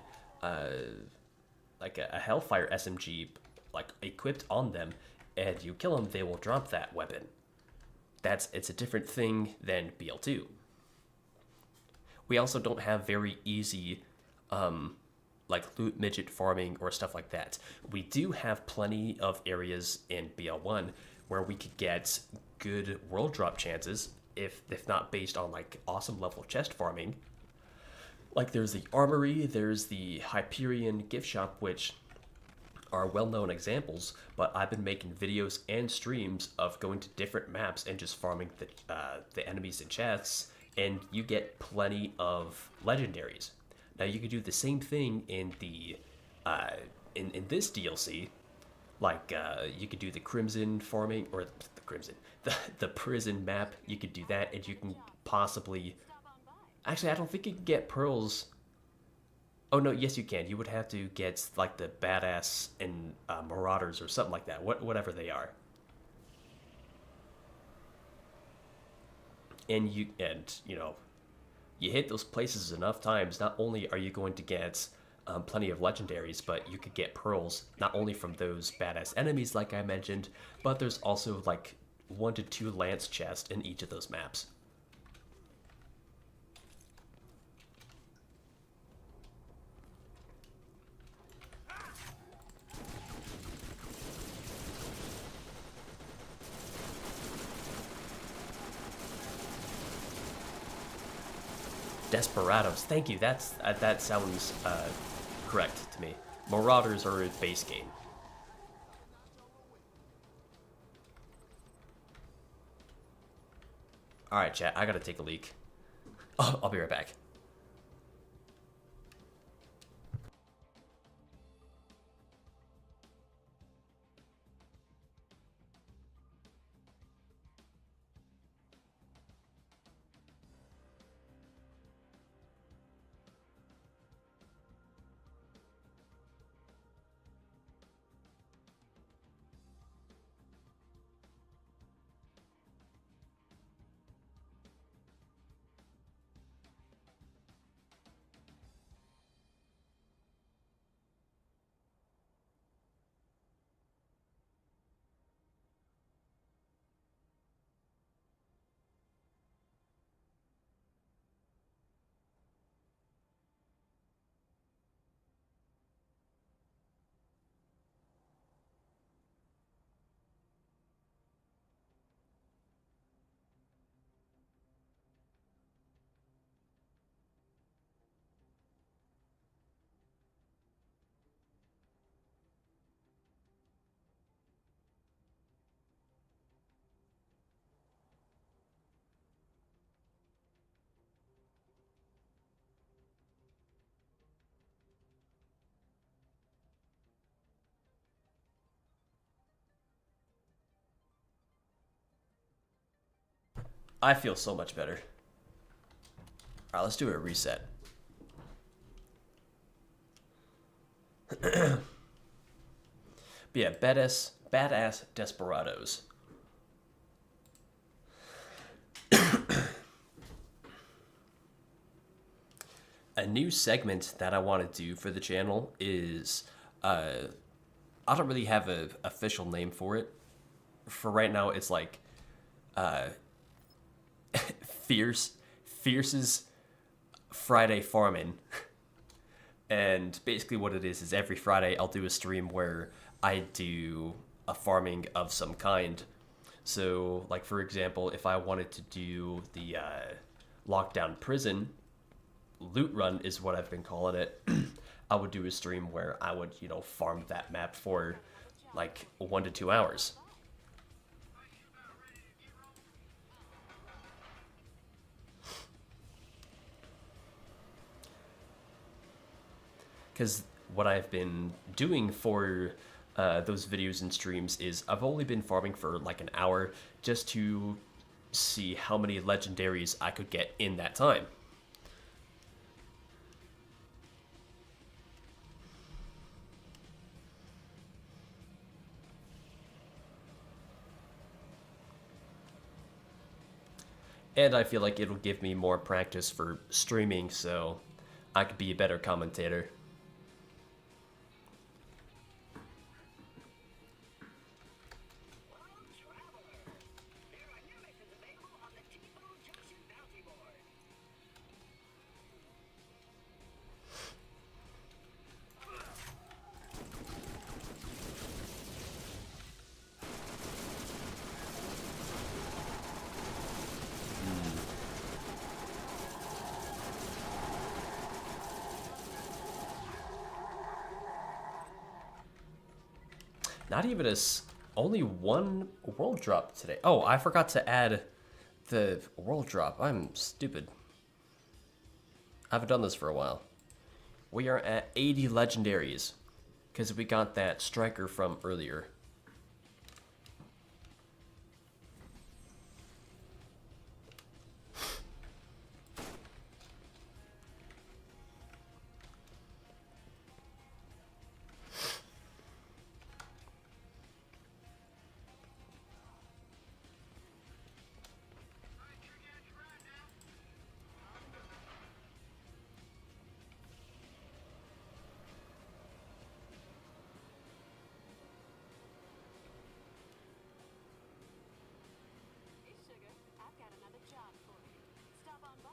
Speaker 1: like a Hellfire SMG like equipped on them, and you kill them, they will drop that weapon. It's a different thing than BL2. We also don't have very easy like loot midget farming or stuff like that. We do have plenty of areas in BL1 where we could get good world drop chances, if not based on like awesome level chest farming. Like there's the Armory, there's the Hyperion gift shop, which are well-known examples, but I've been making videos and streams of going to different maps and just farming the enemies in chests, and you get plenty of legendaries. Now you could do the same thing in the in this DLC, like you could do the Crimson farming, or the Crimson, the prison map. You could do that, and you can possibly. Actually, I don't think you can get pearls. Oh no, yes you can. You would have to get like the badass and marauders or something like that. Whatever they are. And you know, you hit those places enough times, not only are you going to get plenty of legendaries, but you could get pearls not only from those badass enemies like I mentioned, but there's also like 1 to 2 lance chests in each of those maps. Desperados, thank you. That sounds correct to me. Marauders are a base game. All right, chat. I gotta take a leak. Oh, I'll be right back. I feel so much better. All right, let's do a reset. But yeah, badass desperados. A new segment that I want to do for the channel is, I don't really have an official name for it. For right now, it's like, Fierce's Friday Farming. And basically what it is every Friday I'll do a stream where I do a farming of some kind. So, like for example, if I wanted to do the lockdown prison, loot run is what I've been calling it, I would do a stream where I would, you know, farm that map for like 1 to 2 hours. Because what I've been doing for those videos and streams is I've only been farming for like an hour just to see how many legendaries I could get in that time. And I feel like it'll give me more practice for streaming, so I could be a better commentator. Not even only one world drop today. Oh, I forgot to add the world drop. I'm stupid. I haven't done this for a while. We are at 80 legendaries because we got that striker from earlier.
Speaker 3: Hey, sugar, I've got another job for you. Stop on by.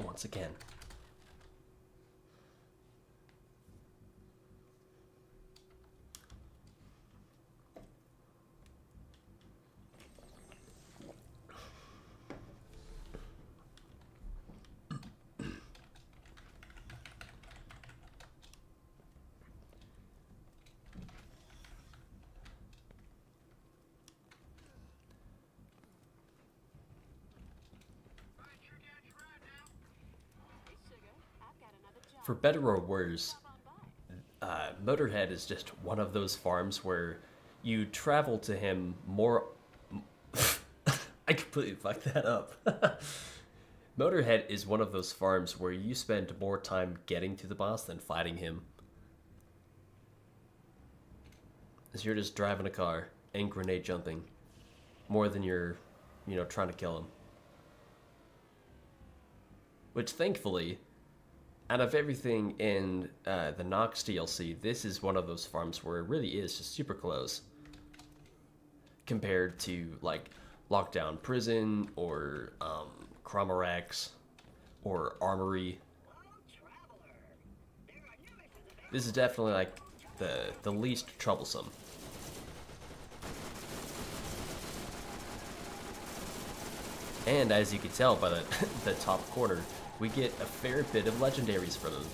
Speaker 1: Once again.
Speaker 3: Hey, sugar, I've got another job.
Speaker 1: For better or worse,
Speaker 3: Stop on by.
Speaker 1: Motorhead is just one of those farms where you travel to him more. I completely fucked that up. Motorhead is one of those farms where you spend more time getting to the boss than fighting him. As you're just driving a car and grenade jumping more than you're, trying to kill him. Which thankfully, out of everything in the Nox DLC, this is one of those farms where it really is just super close. Compared to, like, Lockdown Prison, or Chimera, or Armory. This is definitely, like, the least troublesome. And as you can tell by the top corner, we get a fair bit of legendaries for them.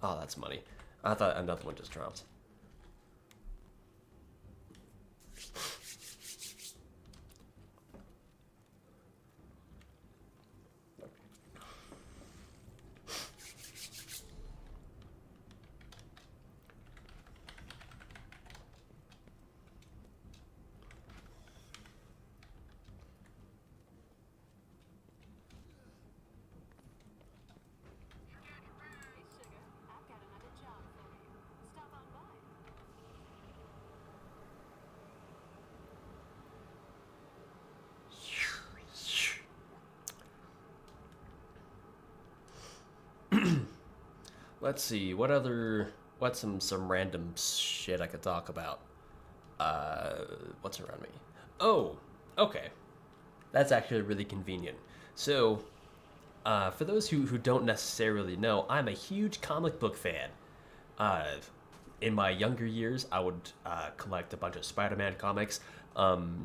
Speaker 1: Oh, that's money. I thought another one just dropped.
Speaker 3: Hey, sugar, I've got another job for you. Stop on by.
Speaker 1: let's see, what's some random shit I could talk about? What's around me? Oh, okay. That's actually really convenient. So, for those who don't necessarily know, I'm a huge comic book fan. In my younger years, I would collect a bunch of Spider-Man comics.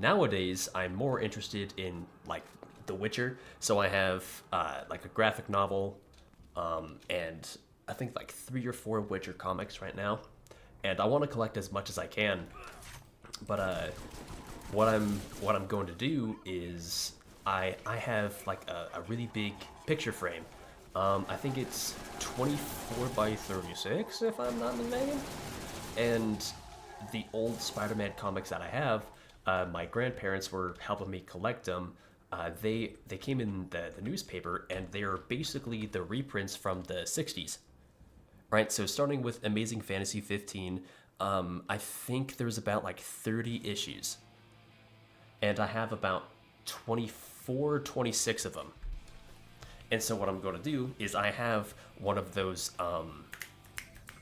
Speaker 1: Nowadays, I'm more interested in like The Witcher. So I have like a graphic novel, and I think like 3 or 4 Witcher comics right now. And I want to collect as much as I can. But what I'm going to do is I have like a really big picture frame. I think it's 24 by 36, if I'm not mistaken. And the old Spider-Man comics that I have, my grandparents were helping me collect them. They came in the newspaper, and they are basically the reprints from the 60s. Right, so starting with Amazing Fantasy 15, I think there's about like 30 issues. And I have about 24, 26 of them. And so what I'm going to do is I have one of those,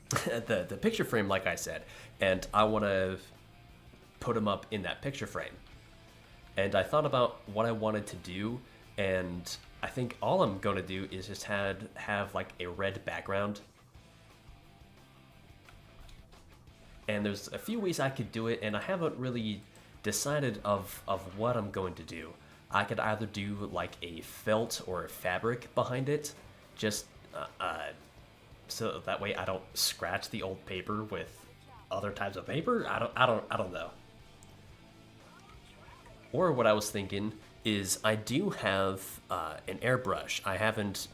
Speaker 1: the picture frame, like I said, and I want to put them up in that picture frame. And I thought about what I wanted to do, and I think all I'm going to do is just have like a red background. And there's a few ways I could do it, and I haven't really decided of what I'm going to do. I could either do like a felt or a fabric behind it, just so that way I don't scratch the old paper with other types of paper. I don't know. Or what I was thinking is I do have an airbrush. I haven't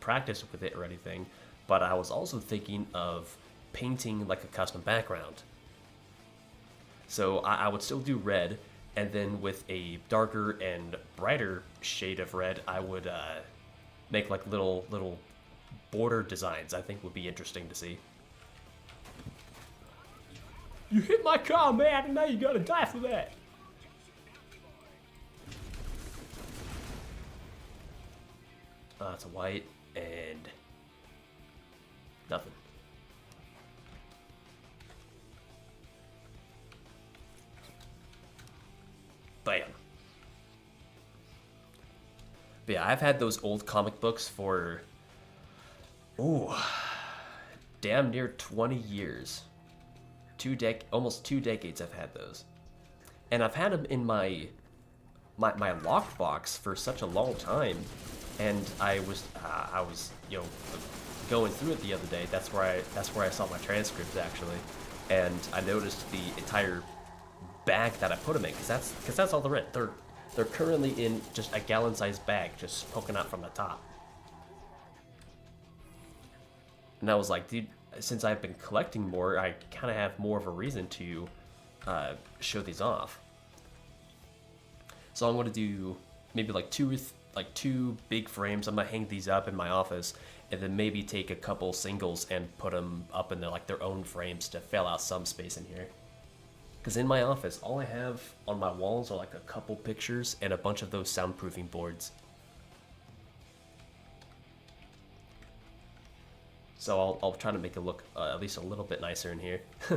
Speaker 1: practiced with it or anything, but I was also thinking of painting like a custom background. So I would still do red, and then with a darker and brighter shade of red, I would make like little border designs. I think would be interesting to see. You hit my car, man, and now you gotta die for that. It's a white and nothing. Bam. But yeah, I've had those old comic books for, damn near 20 years. Almost 2 decades I've had those. And I've had them in my lockbox for such a long time. And I was going through it the other day. That's where I saw my transcripts actually. And I noticed the entire bag that I put them in, because that's all they're in. They're currently in just a gallon-sized bag, just poking out from the top. And I was like, dude, since I've been collecting more, I kind of have more of a reason to show these off. So I'm going to do maybe like two big frames. I'm going to hang these up in my office, and then maybe take a couple singles and put them up in their own frames to fill out some space in here. Because in my office, all I have on my walls are like a couple pictures and a bunch of those soundproofing boards. So I'll try to make it look at least a little bit nicer in here.
Speaker 3: I've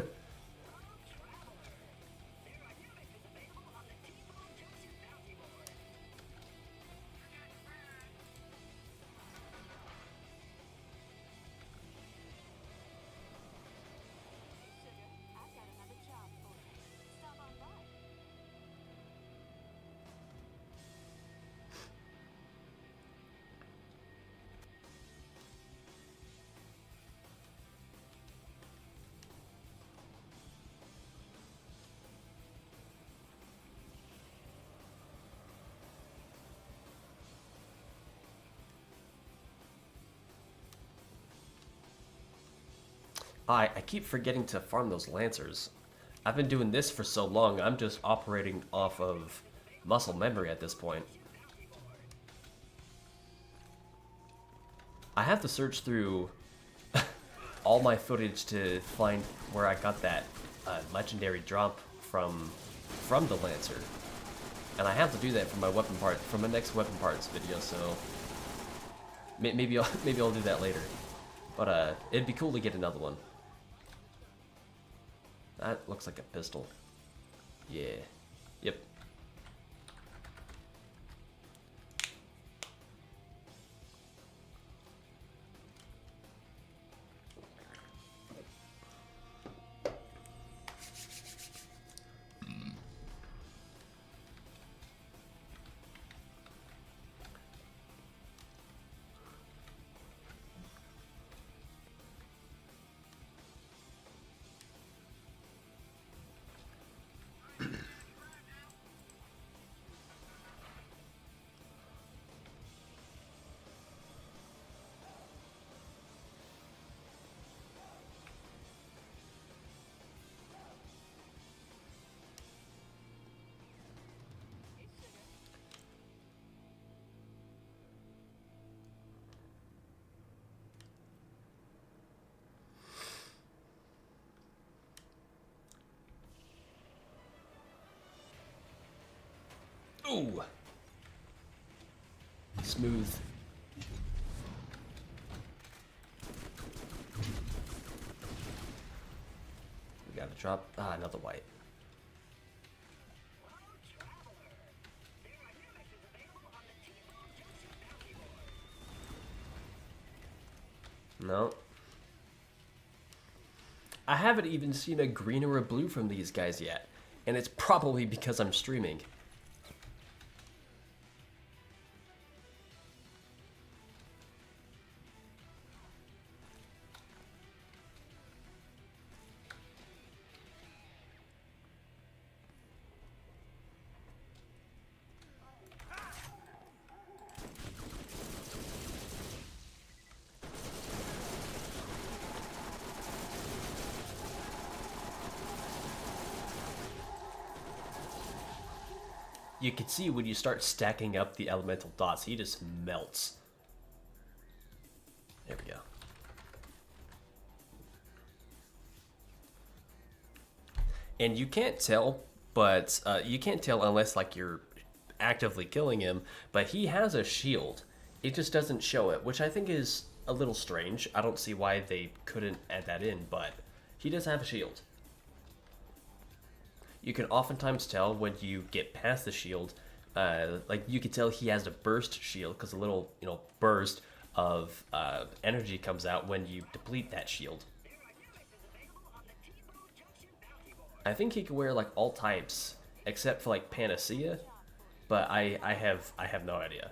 Speaker 3: got another job for you. Stop on by.
Speaker 1: I keep forgetting to farm those Lancers. I've been doing this for so long, I'm just operating off of muscle memory at this point. I have to search through all my footage to find where I got that legendary drop from the Lancer. And I have to do that for my weapon part, for my next weapon parts video, so maybe I'll do that later. But it'd be cool to get another one. That looks like a pistol. Yeah. Yep. Ooh. Smooth. We gotta drop. Ah, another white. No. I haven't even seen a green or a blue from these guys yet. And it's probably because I'm streaming. You can see when you start stacking up the elemental dots, he just melts. There we go. And you can't tell, but you can't tell unless like you're actively killing him, but he has a shield. It just doesn't show it, which I think is a little strange. I don't see why they couldn't add that in, but he does have a shield. You can oftentimes tell when you get past the shield, like you can tell he has a burst shield because a little, burst of energy comes out when you deplete that shield. I think he can wear like all types except for like Panacea, but I have no idea.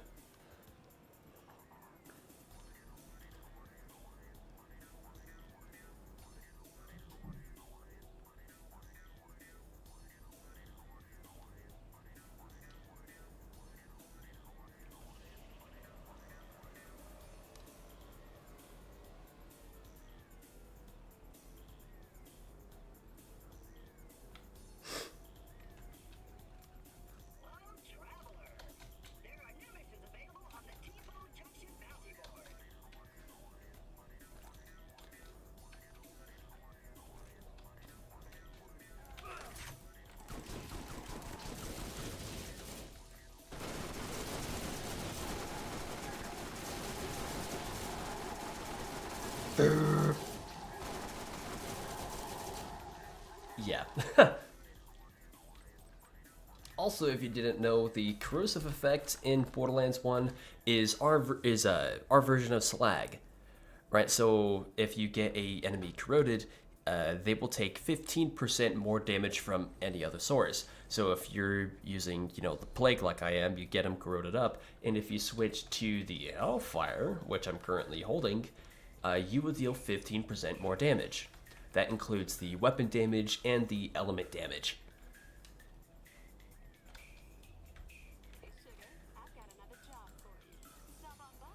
Speaker 1: Yeah. Also, if you didn't know, the corrosive effect in Borderlands 1 is our version of slag, right? So if you get a enemy corroded, they will take 15% more damage from any other source. So if you're using, the plague like I am, you get them corroded up, and if you switch to the Hellfire, which I'm currently holding, you will deal 15% more damage. That includes the weapon damage and the element damage.
Speaker 3: Hey, sugar, I've got another job for you. Stop on by.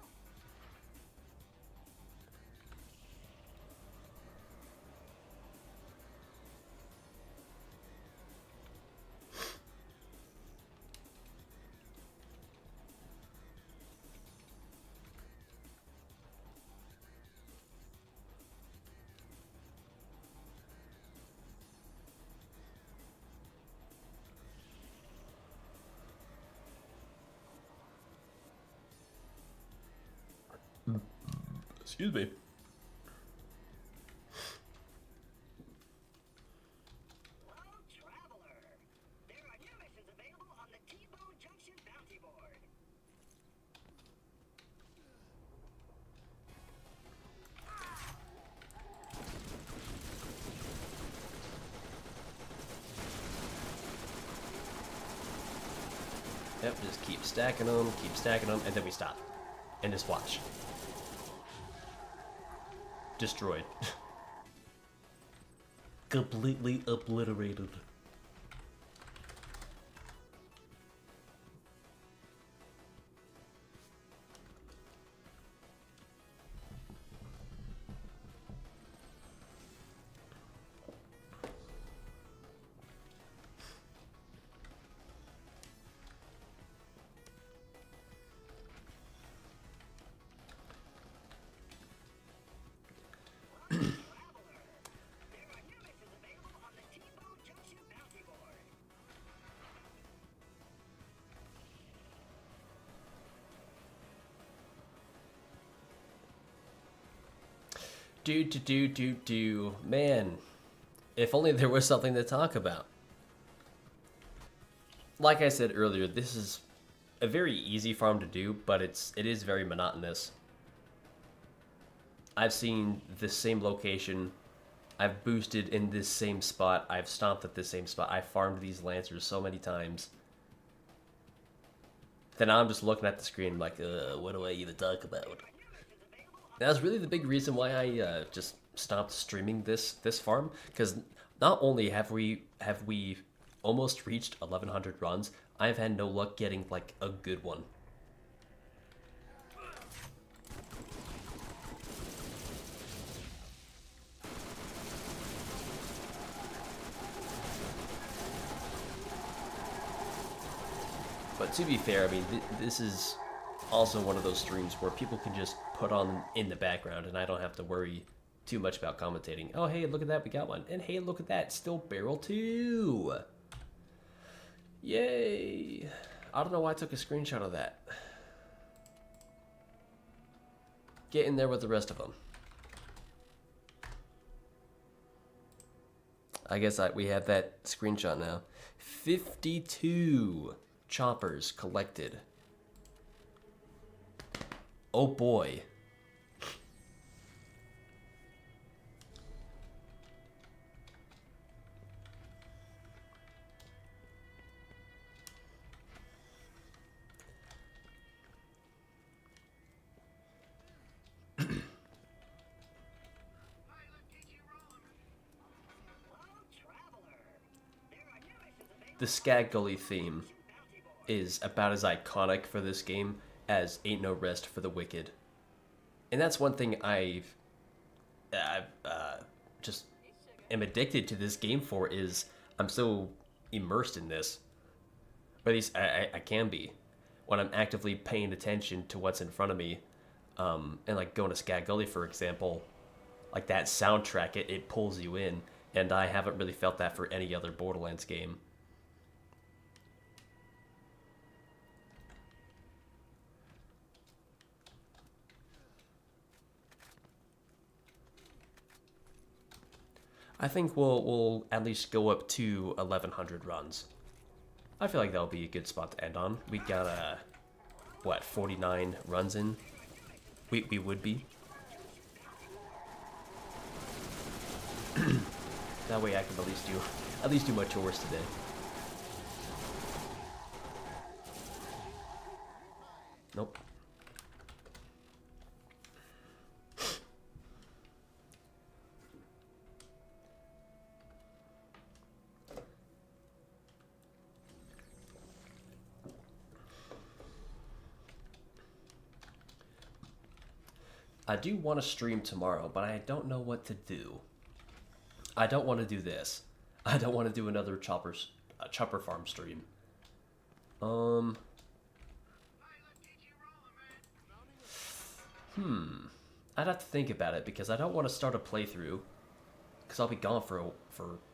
Speaker 1: Excuse me. Yep, just keep stacking them, and then we stop. And just watch. Destroyed. Completely obliterated. Man, if only there was something to talk about. Like I said earlier, this is a very easy farm to do, but it is very monotonous. I've seen this same location. I've boosted in this same spot. I've stomped at this same spot. I've farmed these Lancers so many times. Then I'm just looking at the screen like, what do I even talk about? That's really the big reason why I just stopped streaming this farm, because not only have we almost reached 1100 runs, I've had no luck getting like a good one. But to be fair, I mean, this is also one of those streams where people can just put on in the background and I don't have to worry too much about commentating. Oh, hey, look at that, we got one. And hey, look at that, still barrel 2. Yay. I don't know why I took a screenshot of that. Get in there with the rest of them. I guess we have that screenshot now. 52 choppers collected. Oh boy. The Skag Gully theme is about as iconic for this game as Ain't No Rest for the Wicked. And that's one thing I've just am addicted to this game for, is I'm so immersed in this. Or at least I can be. When I'm actively paying attention to what's in front of me. And like going to Skag Gully, for example, like that soundtrack, it pulls you in. And I haven't really felt that for any other Borderlands game. I think we'll at least go up to 1100 runs. I feel like that'll be a good spot to end on. We got what, 49 runs in? We would be. That way I can at least do my chores today. Nope. I do want to stream tomorrow, but I don't know what to do. I don't want to do this. I don't want to do another chopper farm stream. I'd have to think about it, because I don't want to start a playthrough, because I'll be gone for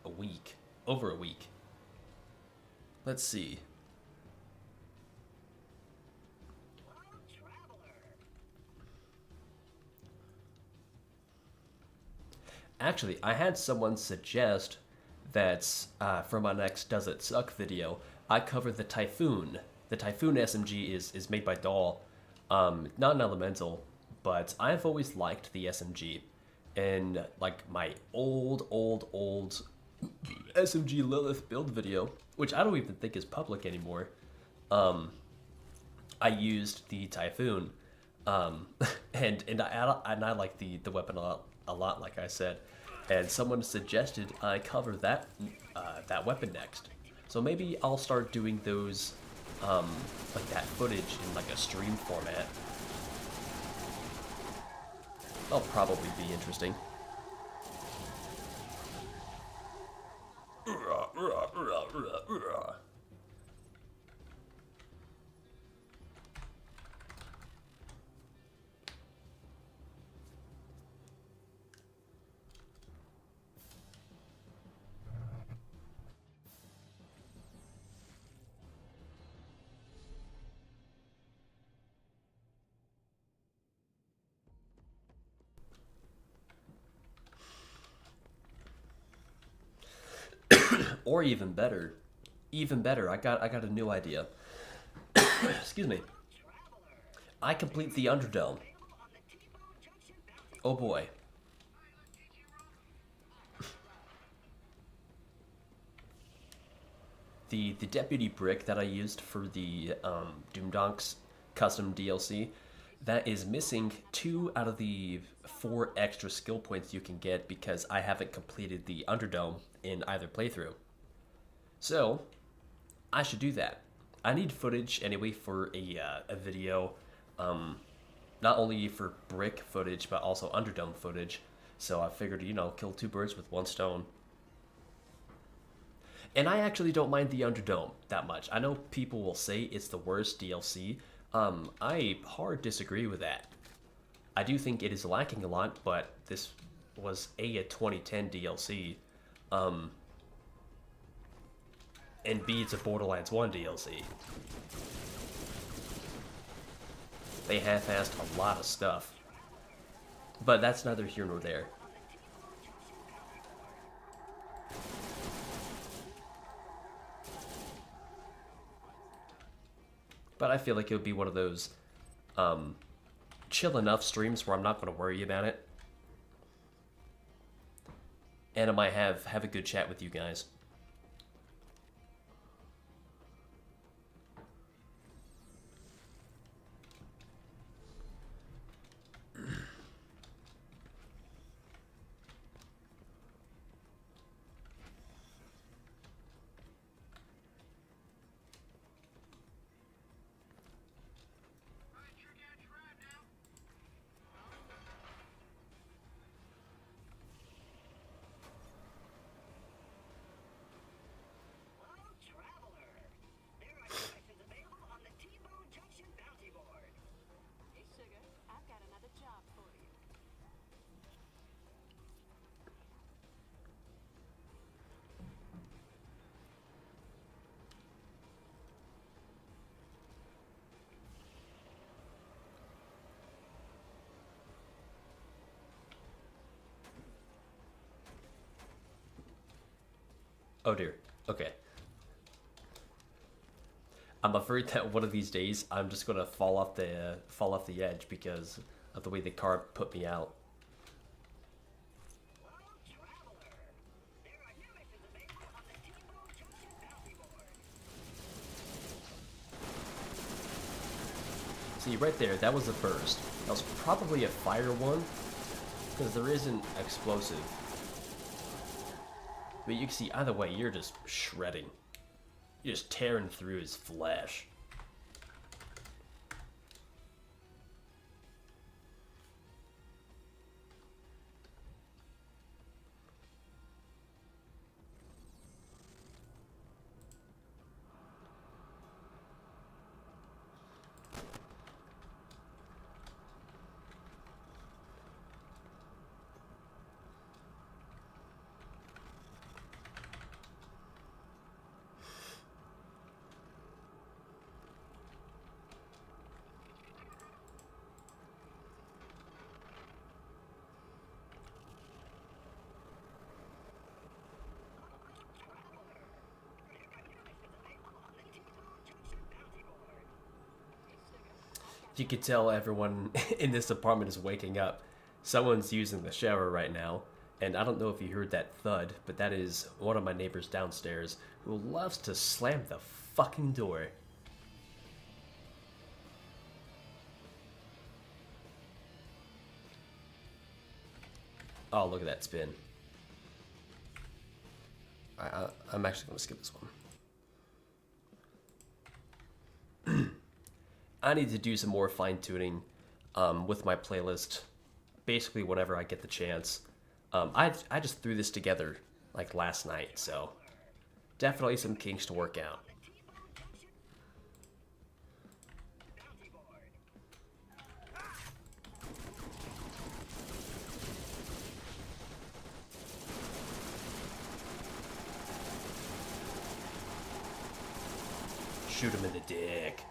Speaker 1: a week, over a week. Let's see. Actually, I had someone suggest that for my next Does It Suck video, I cover the Typhoon. The Typhoon SMG is made by Doll. Not an elemental, but I've always liked the SMG. And like my old SMG Lilith build video, which I don't even think is public anymore, I used the Typhoon, and I like the weapon a lot, like I said, and someone suggested I cover that weapon next. So maybe I'll start doing those like that footage in like a stream format. That'll probably be interesting. Or even better, I got a new idea. Excuse me. I complete the Underdome. Oh boy. The deputy brick that I used for the Doomdonks custom DLC, that is missing 2 out of the 4 extra skill points you can get because I haven't completed the Underdome in either playthrough. So, I should do that. I need footage anyway for a video, not only for brick footage, but also Underdome footage. So I figured, you know, kill 2 birds with 1 stone. And I actually don't mind the Underdome that much. I know people will say it's the worst DLC. I hard disagree with that. I do think it is lacking a lot, but this was a 2010 DLC. And B, it's a Borderlands 1 DLC. They half-assed a lot of stuff. But that's neither here nor there. But I feel like it would be one of those chill enough streams where I'm not going to worry about it. And I might have a good chat with you guys.
Speaker 3: Hey, sugar, I've got another job for you.
Speaker 1: Oh dear. Okay. I'm afraid that one of these days I'm just gonna fall off the edge because of the way the car put me out. See, right there, that was a burst. That was probably a fire one, because there isn't explosive. But you can see, either way, you're just shredding. You're just tearing through his flesh. You could tell everyone in this apartment is waking up. Someone's using the shower right now, and I don't know if you heard that thud, but that is one of my neighbors downstairs who loves to slam the fucking door. Oh, look at that spin. I'm actually going to skip this one. I need to do some more fine-tuning with my playlist, basically whenever I get the chance. I just threw this together like last night, so definitely some kinks to work out. Shoot him in the dick.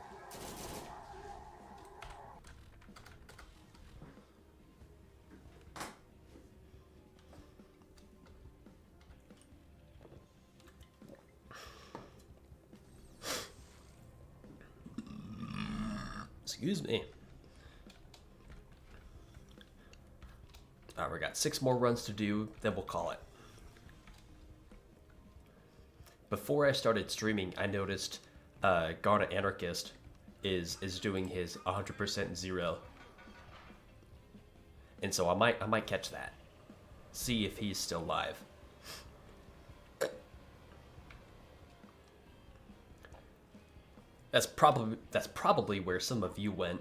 Speaker 1: Excuse me. Alright, we got 6 more runs to do, then we'll call it. Before I started streaming, I noticed Garnet Anarchist is doing his 100% zero. And so I might catch that. See if he's still live. That's probably where some of you went.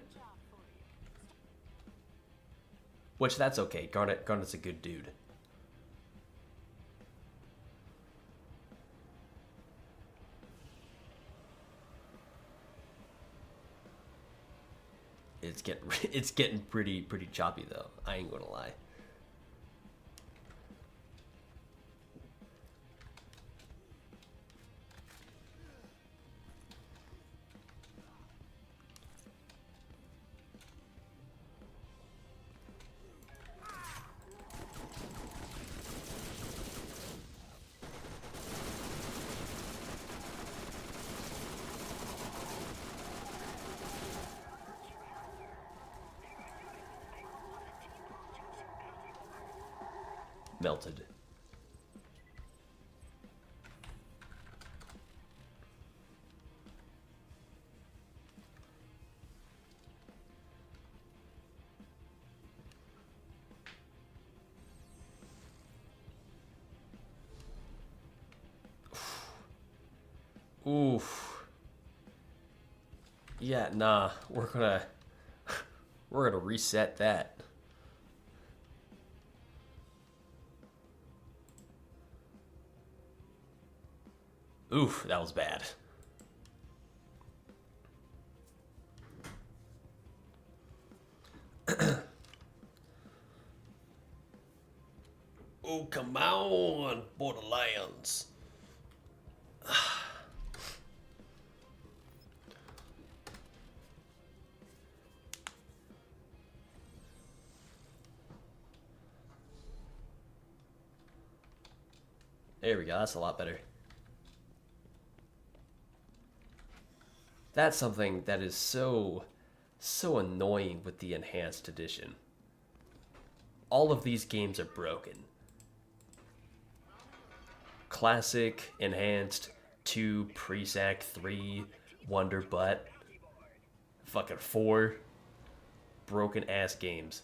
Speaker 1: Which that's okay. Garnet's a good dude. It's getting pretty choppy though. I ain't gonna lie. Melted. Oof. Yeah, nah, we're gonna reset that. Oof, that was bad. Oh, come on, Borderlands. There we go, that's a lot better. That's something that is so annoying with the enhanced edition. All of these games are broken. Classic, enhanced, 2, Presac, 3, Wonder Butt, fucking 4. Broken ass games.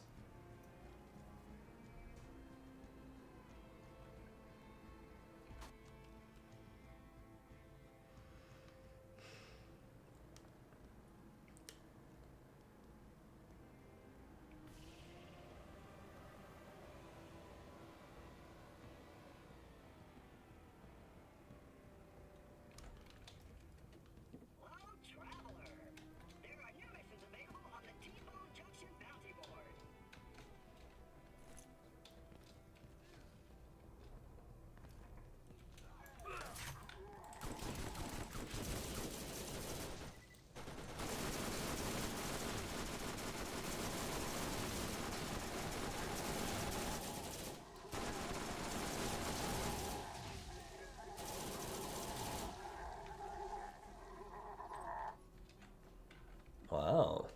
Speaker 1: Wow.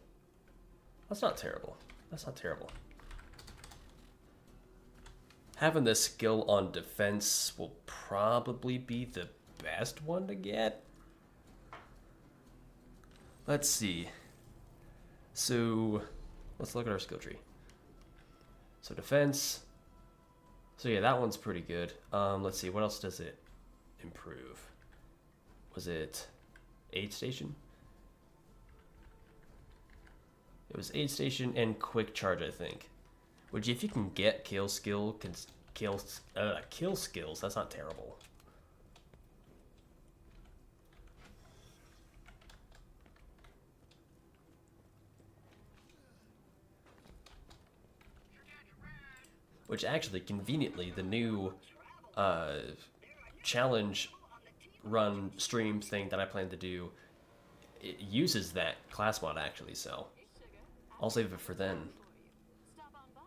Speaker 1: That's not terrible. That's not terrible. Having the skill on defense will probably be the best one to get. Let's see. So, let's look at our skill tree. So defense, So yeah, that one's pretty good. Let's see, what else does it improve? Was it aid station? It was aid station and quick charge, I think. Which, if you can get kill skills, that's not terrible. Which actually, conveniently, the new challenge run stream thing that I plan to do, it uses that class mod actually, so I'll save it for then.
Speaker 3: Stop on by.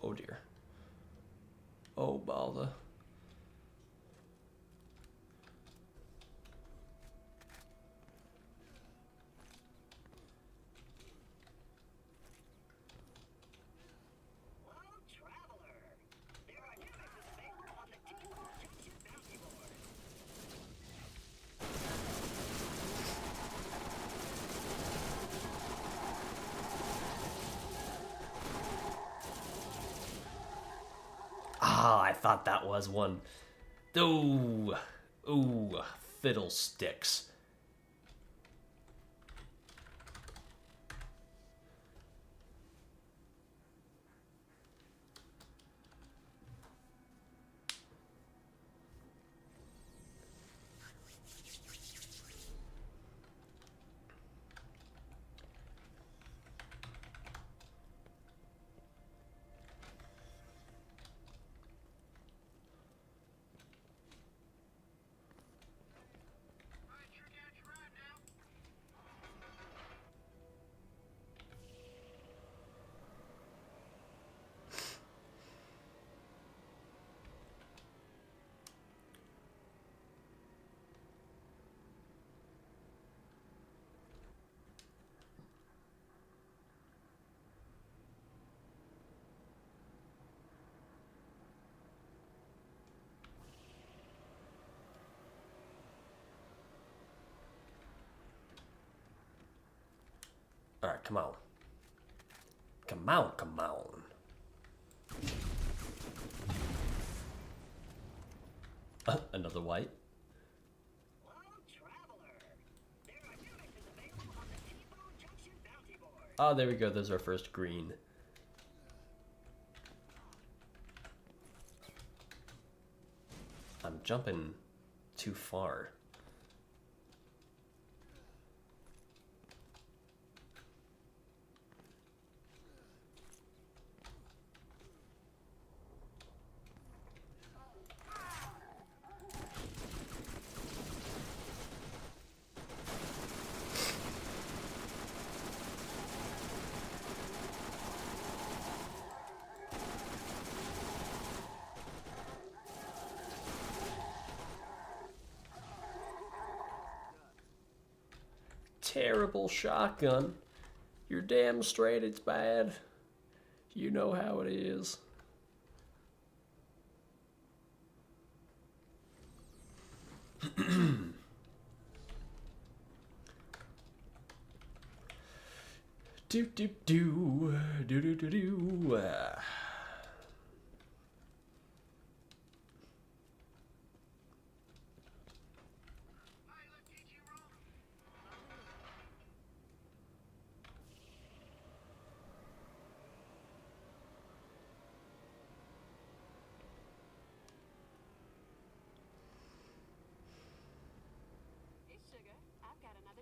Speaker 1: Oh dear. Oh, bother. Ah, I thought that was one. Ooh, ooh, fiddlesticks. Alright, come on. Come on, come on. Another white. Oh, there we go. There's our first green. I'm jumping too far. Terrible shotgun. You're damn straight it's bad. You know how it is. Do do do do do do do.
Speaker 3: Hey, sugar. I've got another.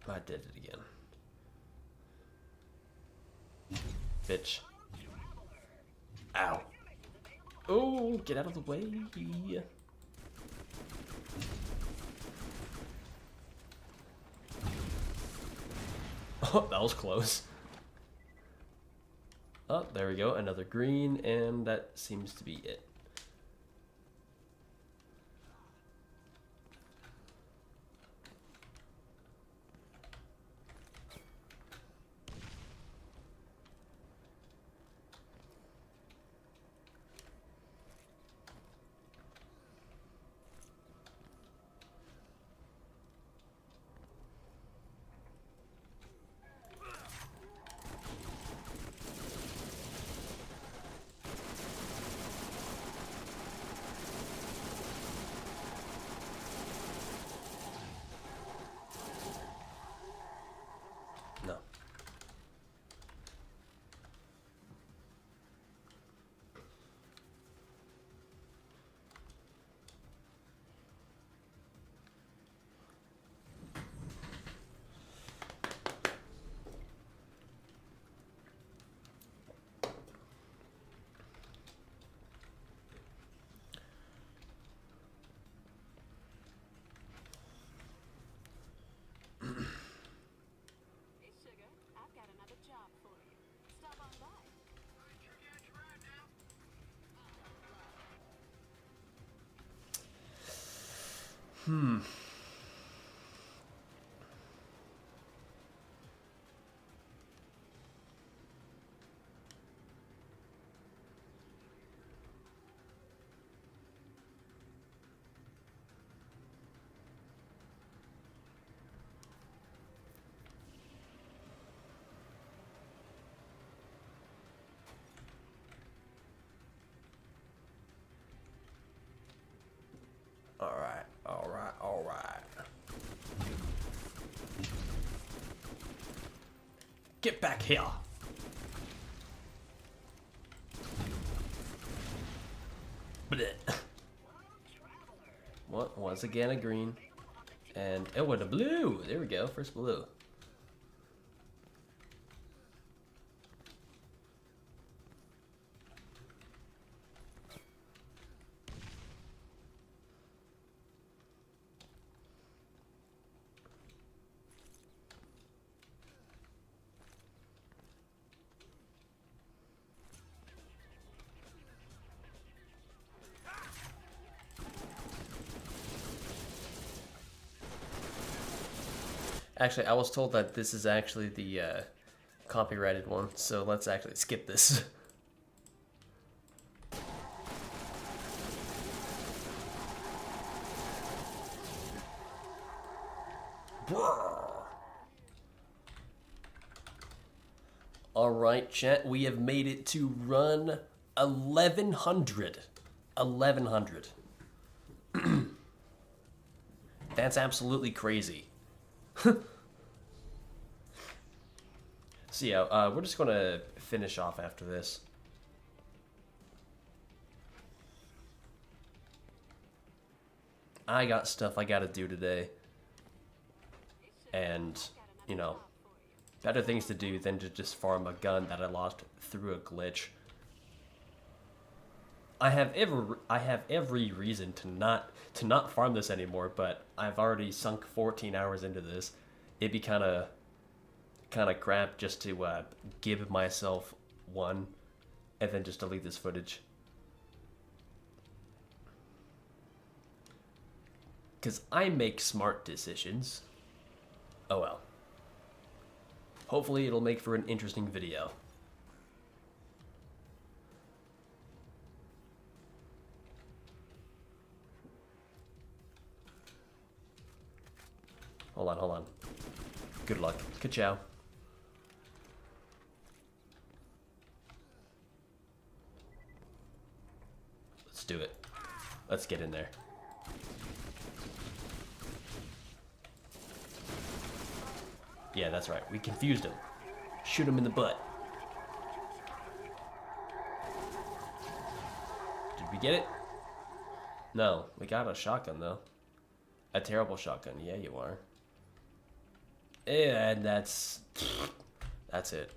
Speaker 1: I did it again. Bitch. Ow. Oh, get out of the way. Oh, that was close. Oh, there we go. Another green, and that seems to be it. No.
Speaker 3: Hey, sugar, I've got another job for you. Stop on by.
Speaker 1: Alright, alright, alright. Get back here! Blech. What? Once again a green. And, oh, and a blue! There we go, first blue. Actually, I was told that this is actually the copyrighted one, so let's actually skip this. Alright, chat, we have made it to run 1100. 1100. That's absolutely crazy. So yeah, we're just gonna finish off after this. I got stuff I gotta do today. And, you know, better things to do than to just farm a gun that I lost through a glitch. I have every reason to not farm this anymore, but I've already sunk 14 hours into this. It'd be kind of crap just to give myself one and then just delete this footage. Because I make smart decisions. Oh well. Hopefully it'll make for an interesting video. Hold on. Good luck. Ka-chow. Let's do it. Let's get in there. Yeah, that's right. We confused him. Shoot him in the butt. Did we get it? No, we got a shotgun though. A terrible shotgun. Yeah, you are. And that's it.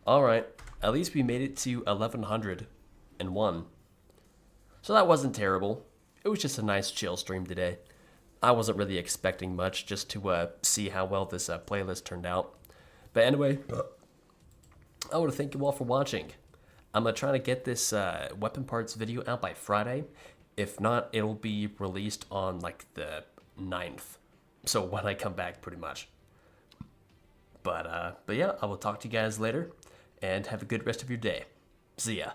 Speaker 1: Alright, at least we made it to 1101. So that wasn't terrible. It was just a nice chill stream today. I wasn't really expecting much, just to see how well this playlist turned out. But anyway, I want to thank you all for watching. I'm going to try to get this weapon parts video out by Friday. If not, it'll be released on like the 9th. So when I come back, pretty much. But yeah, I will talk to you guys later, and have a good rest of your day. See ya.